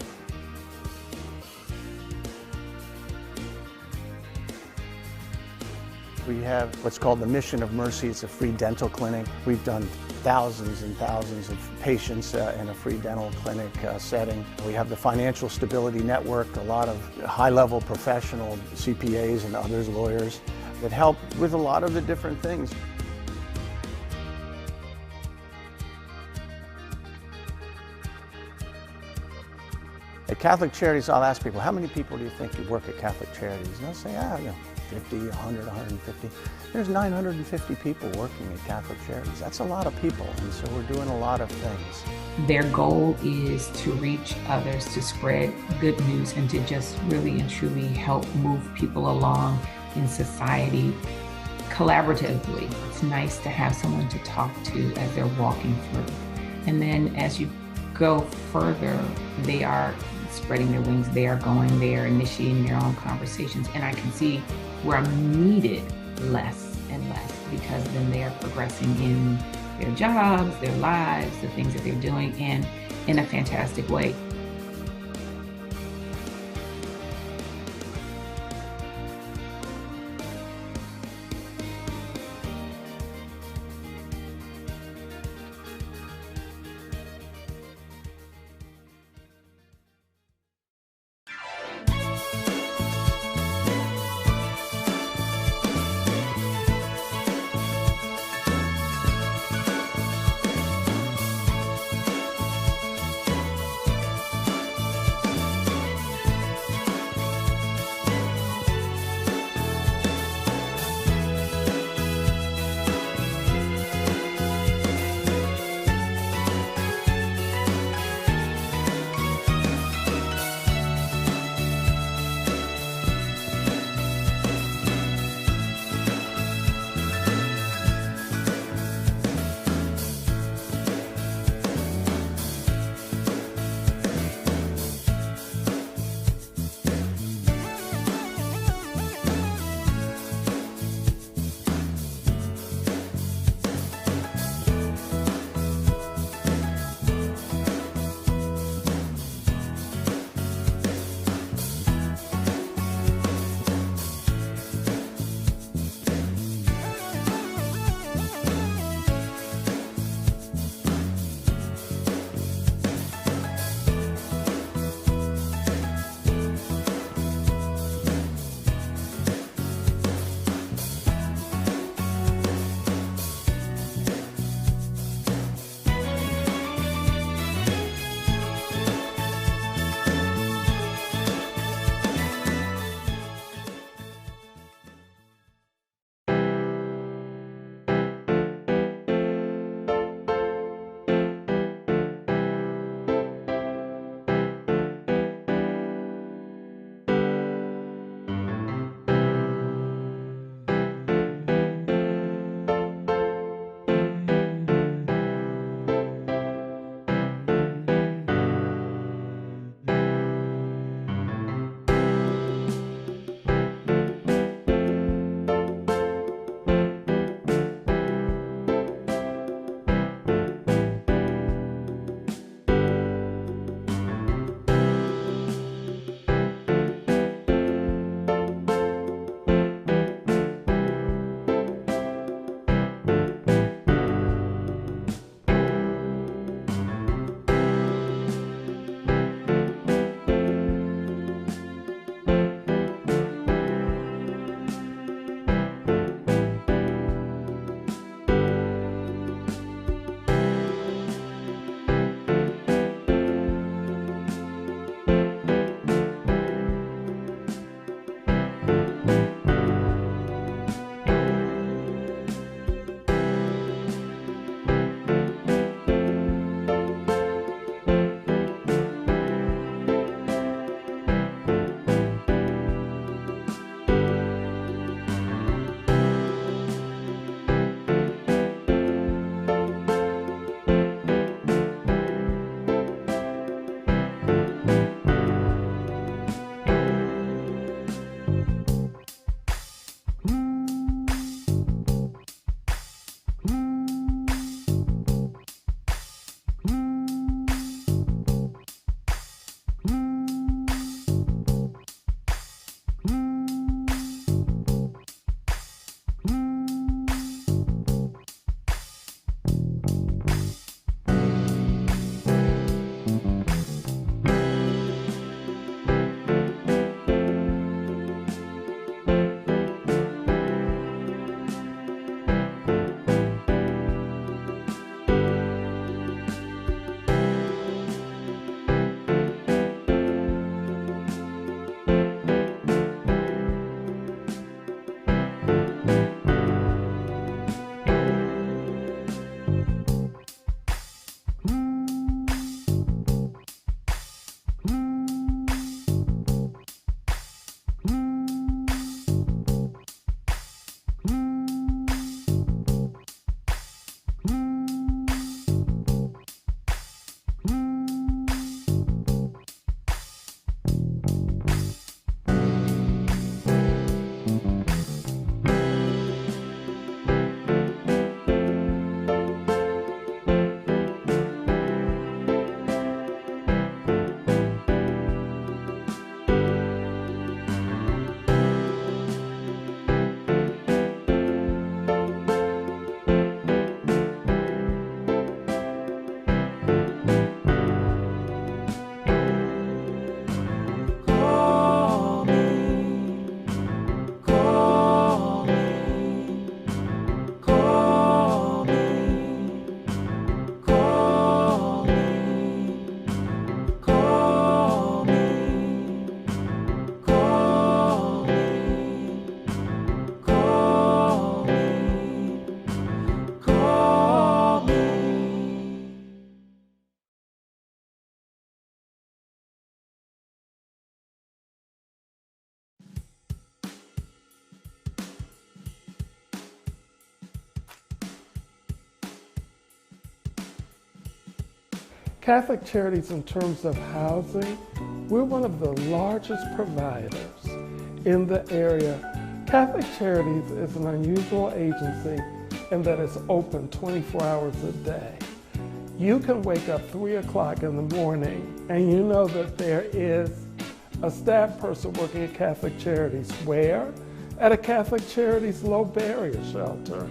[SPEAKER 19] We have what's called the Mission of Mercy. It's a free dental clinic. We've done thousands and thousands of patients in a free dental clinic setting. We have the Financial Stability Network, a lot of high-level professional CPAs and others, lawyers, that help with a lot of the different things. At Catholic Charities, I'll ask people, how many people do you think you work at Catholic Charities? And they'll say, 50, 100, 150. There's 950 people working at Catholic Charities. That's a lot of people, and so we're doing a lot of things.
[SPEAKER 22] Their goal is to reach others, to spread good news, and to just really and truly help move people along in society collaboratively. It's nice to have someone to talk to as they're walking through. And then as you go further, they are spreading their wings, they are going, they are initiating their own conversations, and I can see where I'm needed less and less, because then they are progressing in their jobs, their lives, the things that they're doing, and in a fantastic way.
[SPEAKER 11] Catholic Charities, in terms of housing, we're one of the largest providers in the area. Catholic Charities is an unusual agency in that it's open 24 hours a day. You can wake up 3 o'clock in the morning and you know that there is a staff person working at Catholic Charities. Where? At a Catholic Charities low barrier shelter.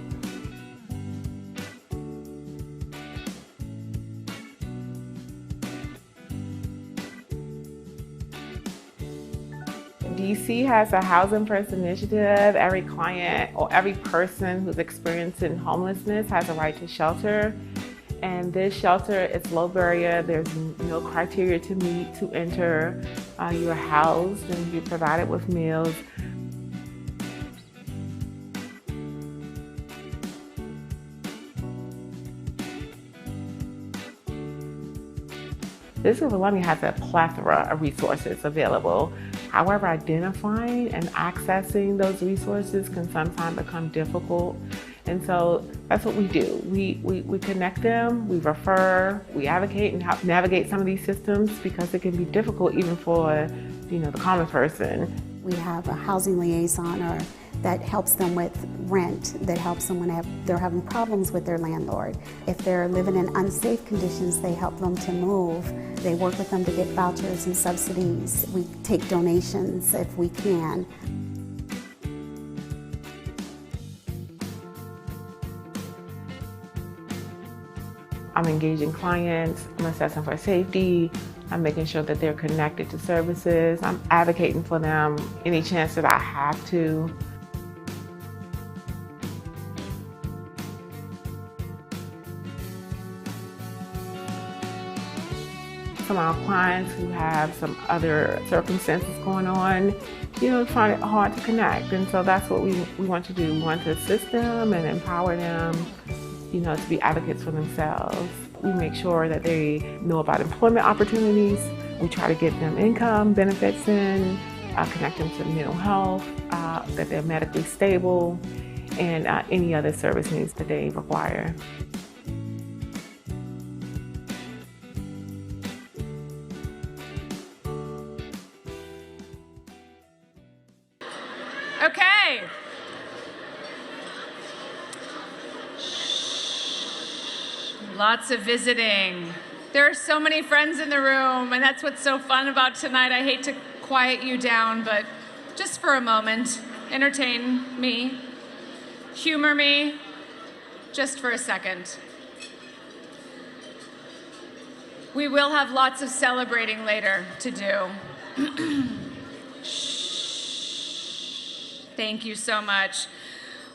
[SPEAKER 15] DC has a Housing First initiative. Every client or every person who's experiencing homelessness has a right to shelter. And this shelter is low barrier. There's no criteria to meet to enter. You are housed and you're provided with meals. This overwhelming has a plethora of resources available. However, identifying and accessing those resources can sometimes become difficult. And so that's what we do. We connect them, we refer, we advocate and help navigate some of these systems because it can be difficult even for, the common person.
[SPEAKER 14] We have a housing liaison that helps them with rent, that helps them when they're having problems with their landlord. If they're living in unsafe conditions, they help them to move. They work with them to get vouchers and subsidies. We take donations if we can.
[SPEAKER 15] I'm engaging clients, I'm assessing for safety, I'm making sure that they're connected to services, I'm advocating for them any chance that I have to. Some of our clients who have some other circumstances going on, find it hard to connect. And so that's what we want to do. We want to assist them and empower them, to be advocates for themselves. We make sure that they know about employment opportunities. We try to get them income benefits in, connect them to mental health, that they're medically stable, and any other service needs that they require.
[SPEAKER 1] Okay. Lots of visiting. There are so many friends in the room, and that's what's so fun about tonight. I hate to quiet you down, but just for a moment, entertain me, humor me, just for a second. We will have lots of celebrating later to do. Thank you so much.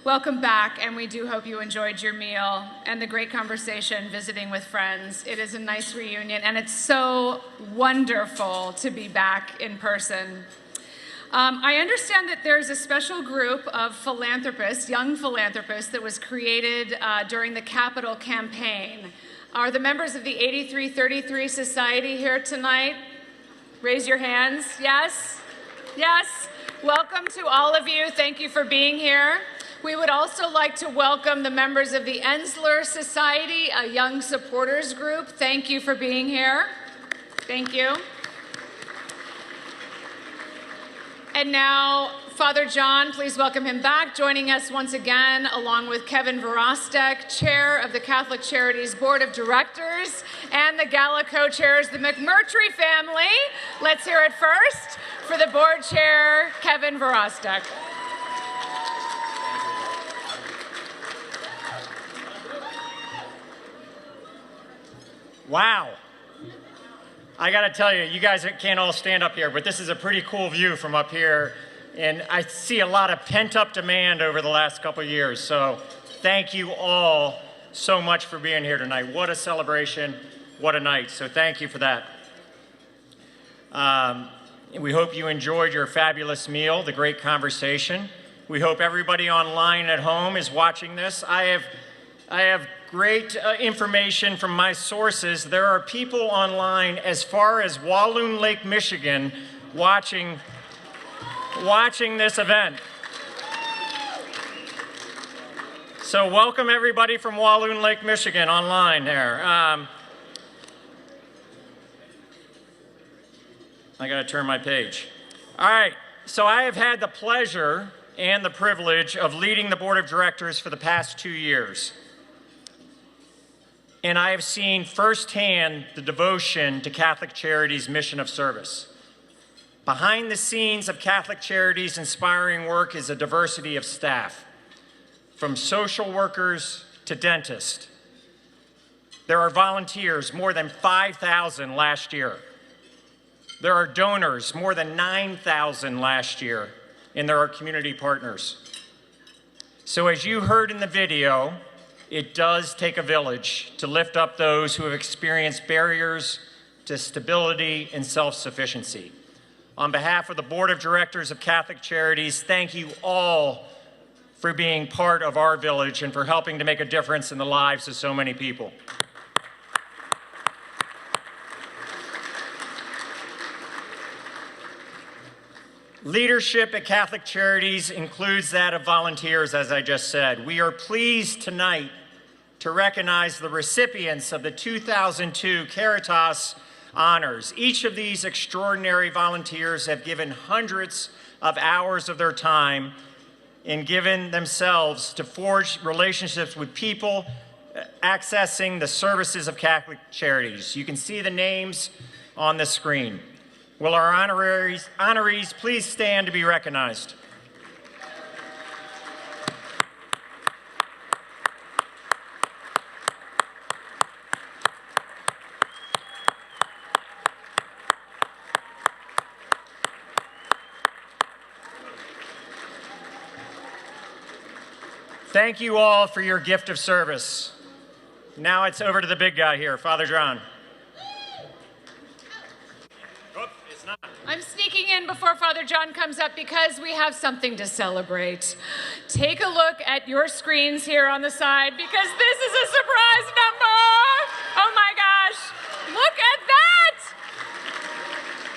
[SPEAKER 1] Welcome back, and we do hope you enjoyed your meal and the great conversation visiting with friends. It is a nice reunion, and it's so wonderful to be back in person. I understand that there's a special group of philanthropists, young philanthropists, that was created during the Capitol campaign. Are the members of the 8333 Society here tonight? Raise your hands. Yes? Yes? Welcome to all of you. Thank you for being here. We would also like to welcome the members of the Ensler Society, a young supporters group. Thank you for being here. Thank you. And now, Father John, please welcome him back, joining us once again, along with Kevin Verostek, Chair of the Catholic Charities Board of Directors, and the Gala co-chairs, the McMurtry family. Let's hear it first for the board chair, Kevin Verostek.
[SPEAKER 5] Wow. I gotta tell you, you guys can't all stand up here, but this is a pretty cool view from up here. And I see a lot of pent-up demand over the last couple of years. So thank you all so much for being here tonight. What a celebration, what a night. So thank you for that. We hope you enjoyed your fabulous meal, the great conversation. We hope everybody online at home is watching this. I have great information from my sources. There are people online as far as Walloon Lake, Michigan, watching this event. So welcome everybody from Walloon Lake, Michigan online there. I gotta turn my page. All right, so I have had the pleasure and the privilege of leading the board of directors for the past 2 years. And I have seen firsthand the devotion to Catholic Charities' mission of service. Behind the scenes of Catholic Charities' inspiring work is a diversity of staff, from social workers to dentists. There are volunteers, more than 5,000 last year. There are donors, more than 9,000 last year, and there are community partners. So as you heard in the video, it does take a village to lift up those who have experienced barriers to stability and self-sufficiency. On behalf of the Board of Directors of Catholic Charities, thank you all for being part of our village and for helping to make a difference in the lives of so many people. Leadership at Catholic Charities includes that of volunteers, as I just said. We are pleased tonight to recognize the recipients of the 2002 Charities honors. Each of these extraordinary volunteers have given hundreds of hours of their time and given themselves to forge relationships with people accessing the services of Catholic Charities. You can see the names on the screen. Will our honorees please stand to be recognized? Thank you all for your gift of service. Now it's over to the big guy here, Father John.
[SPEAKER 1] I'm sneaking in before Father John comes up because we have something to celebrate. Take a look at your screens here on the side because this is a surprise number. Oh my gosh, look at that.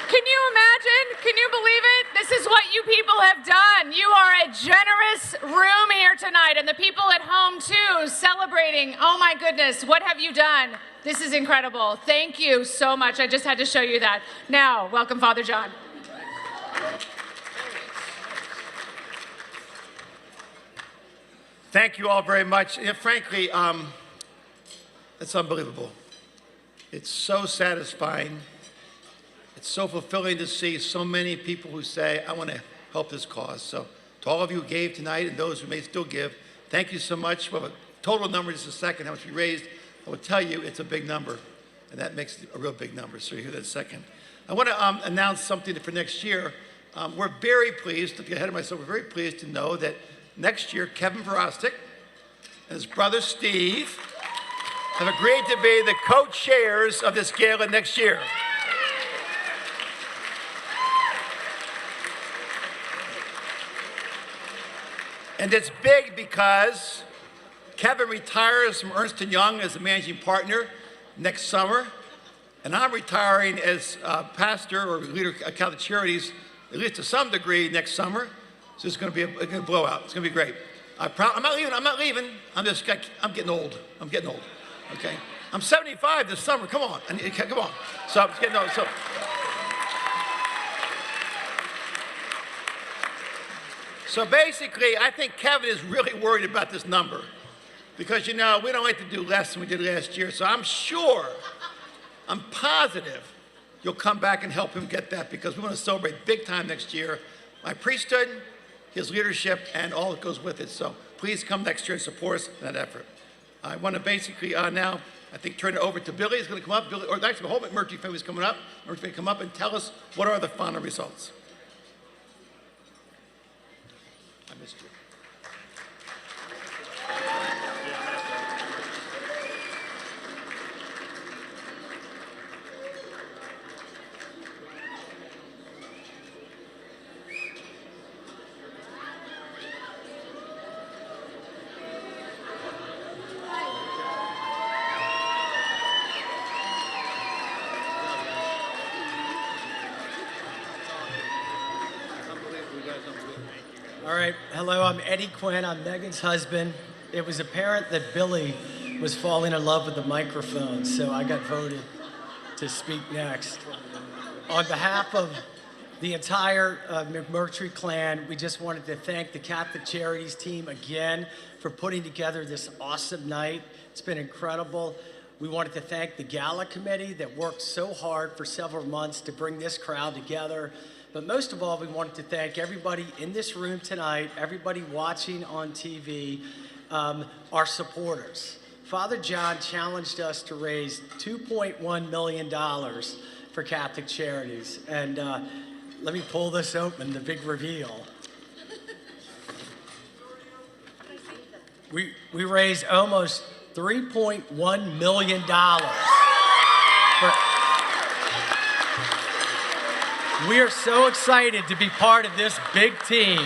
[SPEAKER 1] Can you imagine? Can you believe it? This is what you people have done. You are a generous room here tonight, and the people at home too, celebrating. Oh my goodness, what have you done? This is incredible. Thank you so much. I just had to show you that. Now, welcome Father John.
[SPEAKER 2] Thank you all very much. Yeah, frankly, it's unbelievable. It's so satisfying. It's so fulfilling to see so many people who say, I want to help this cause. So to all of you who gave tonight and those who may still give, thank you so much. We'll have a total number in just a second, how much we raised. I will tell you it's a big number, and that makes it a real big number, so you hear that in a second. I want to announce something for next year. We're very pleased, to get ahead of myself, we're very pleased to know that next year, Kevin Verostek and his brother Steve have agreed to be the co-chairs of this gala next year. And it's big because Kevin retires from Ernst & Young as the managing partner next summer, and I'm retiring as pastor or leader of Catholic Charities, at least to some degree, next summer. So it's going to be a blowout. It's going to be great. I'm not leaving. I'm getting old. Okay. I'm 75 this summer. Come on. Come on. So I'm getting old. So basically, I think Kevin is really worried about this number because, you know, we don't like to do less than we did last year. So I'm positive you'll come back and help him get that because we want to celebrate big time next year. My priesthood, his leadership, and all that goes with it. So please come next year and support us in that effort. I want to basically now, I think, turn it over to Billy. He's going to come up. Billy, or actually, the whole Murphy family is coming up. Murphy come up and tell us what are the final results. I missed you.
[SPEAKER 7] All right, hello, I'm Eddie Quinn, I'm Megan's husband. It was apparent that Billy was falling in love with the microphone, so I got voted to speak next. On behalf of the entire McMurtry clan, we just wanted to thank the Catholic Charities team again for putting together this awesome night. It's been incredible. We wanted to thank the Gala committee that worked so hard for several months to bring this crowd together. But most of all, we wanted to thank everybody in this room tonight, everybody watching on TV, our supporters. Father John challenged us to raise $2.1 million for Catholic Charities. And let me pull this open, the big reveal. We raised almost $3.1 million. We are so excited to be part of this big team.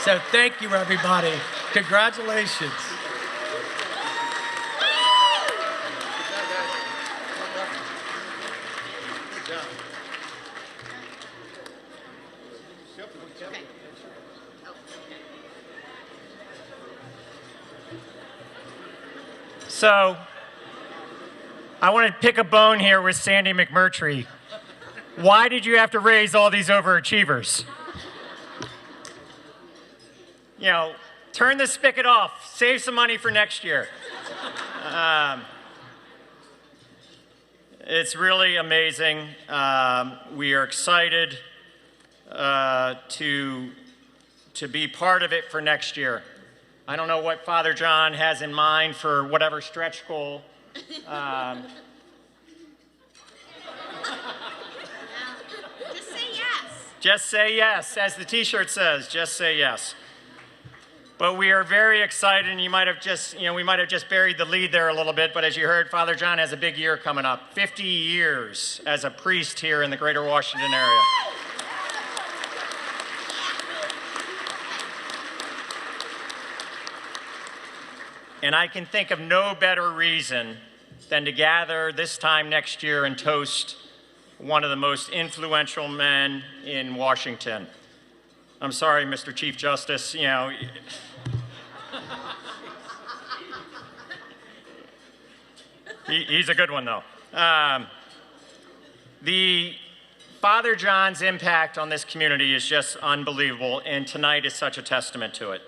[SPEAKER 7] So thank you, everybody. Congratulations.
[SPEAKER 5] So, I want to pick a bone here with Sandy McMurtry. Why did you have to raise all these overachievers? You know, turn the spigot off. Save some money for next year. It's really amazing. We are excited to be part of it for next year. I don't know what Father John has in mind for whatever stretch goal.
[SPEAKER 3] Just say yes.
[SPEAKER 5] Just say yes, as the t-shirt says, just say yes. But we are very excited, and we might have just buried the lead there a little bit, but as you heard, Father John has a big year coming up. 50 years as a priest here in the greater Washington area. And I can think of no better reason than to gather this time next year and toast one of the most influential men in Washington. I'm sorry, Mr. Chief Justice, you know. He's a good one, though. The Father John's impact on this community is just unbelievable, and tonight is such a testament to it.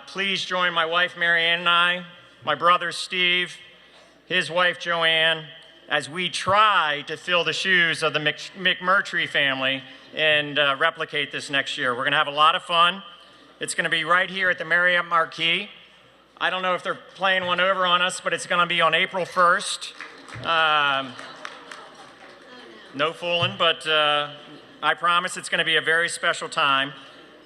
[SPEAKER 5] Please join my wife, Marianne, and I, my brother, Steve, his wife, Joanne, as we try to fill the shoes of the McMurtry family and replicate this next year. We're going to have a lot of fun. It's going to be right here at the Marriott Marquis. I don't know if they're playing one over on us, but it's going to be on April 1st. No fooling, but I promise it's going to be a very special time.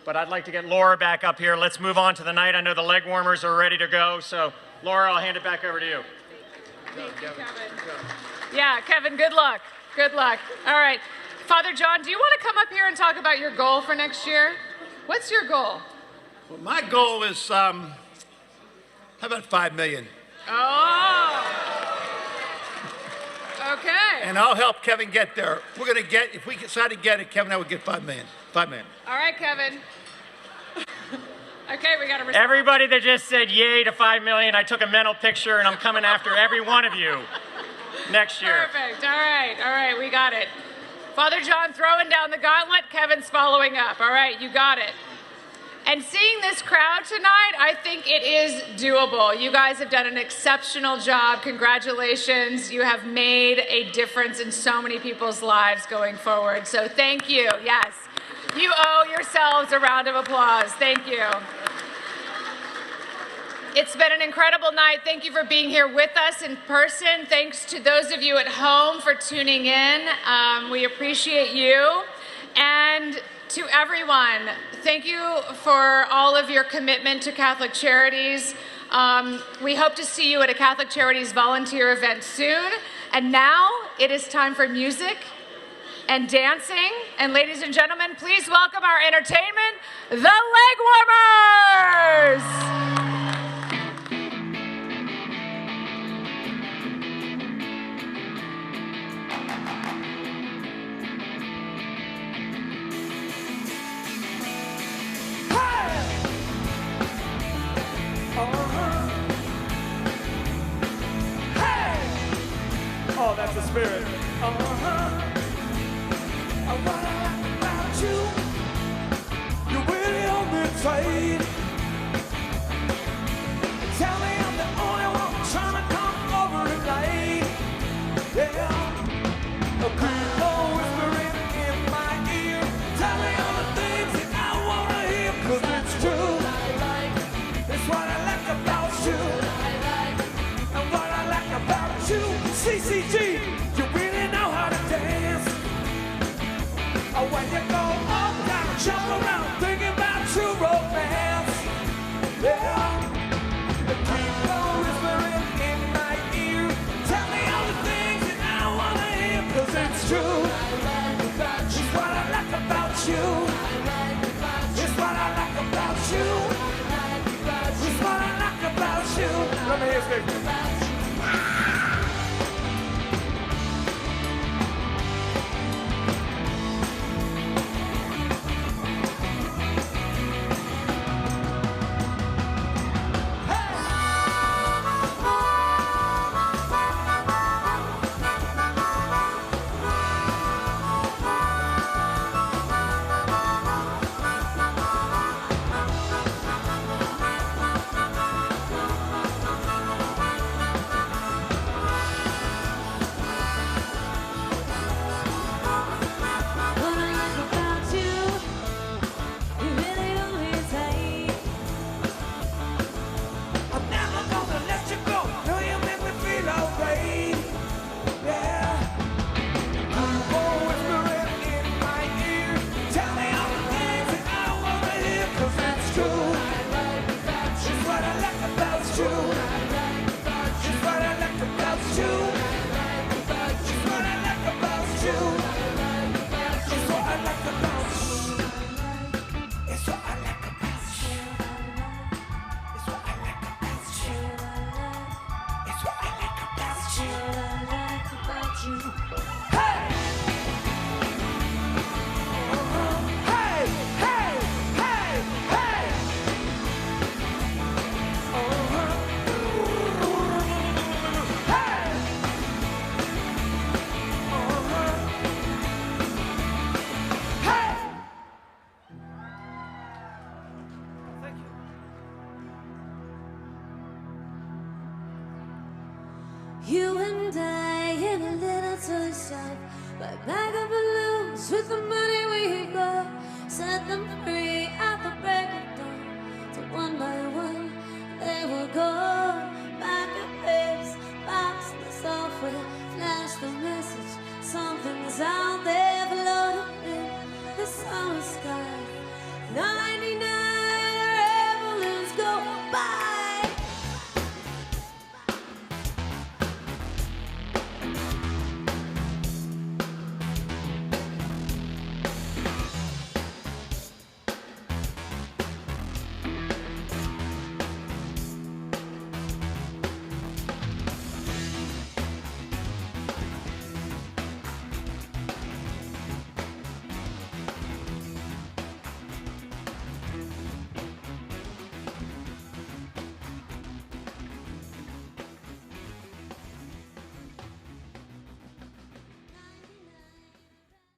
[SPEAKER 5] But I'd like to get Laura back up here. Let's move on to the night. I know the leg warmers are ready to go. So, Laura, I'll hand it back over to you.
[SPEAKER 1] Thank you, Kevin. Yeah, Kevin, good luck. Good luck. All right. Father John, do you want to come up here and talk about your goal for next year? What's your goal?
[SPEAKER 2] Well, my goal is, how about 5 million?
[SPEAKER 1] Oh. Okay.
[SPEAKER 2] And I'll help Kevin get there. We're going to get, if we decide to get it, Kevin and I will get 5 million. 5 million.
[SPEAKER 1] All right, Kevin. Okay, we got to respond.
[SPEAKER 5] Everybody that just said yay to 5 million, I took a mental picture, and I'm coming after every one of you next year.
[SPEAKER 1] Perfect. All right, we got it. Father John throwing down the gauntlet, Kevin's following up. All right, you got it. And seeing this crowd tonight, I think it is doable. You guys have done an exceptional job. Congratulations. You have made a difference in so many people's lives going forward. So thank you. Yes. You owe yourselves a round of applause. Thank you. It's been an incredible night. Thank you for being here with us in person. Thanks to those of you at home for tuning in. We appreciate you. And to everyone, thank you for all of your commitment to Catholic Charities. We hope to see you at a Catholic Charities volunteer event soon. And now it is time for music and dancing. And ladies and gentlemen, please welcome our entertainment, the Leg Warmers!
[SPEAKER 21] Oh, that's the spirit.
[SPEAKER 8] You and I in a little toy shop, buy bag of balloons with the money we got, set them free.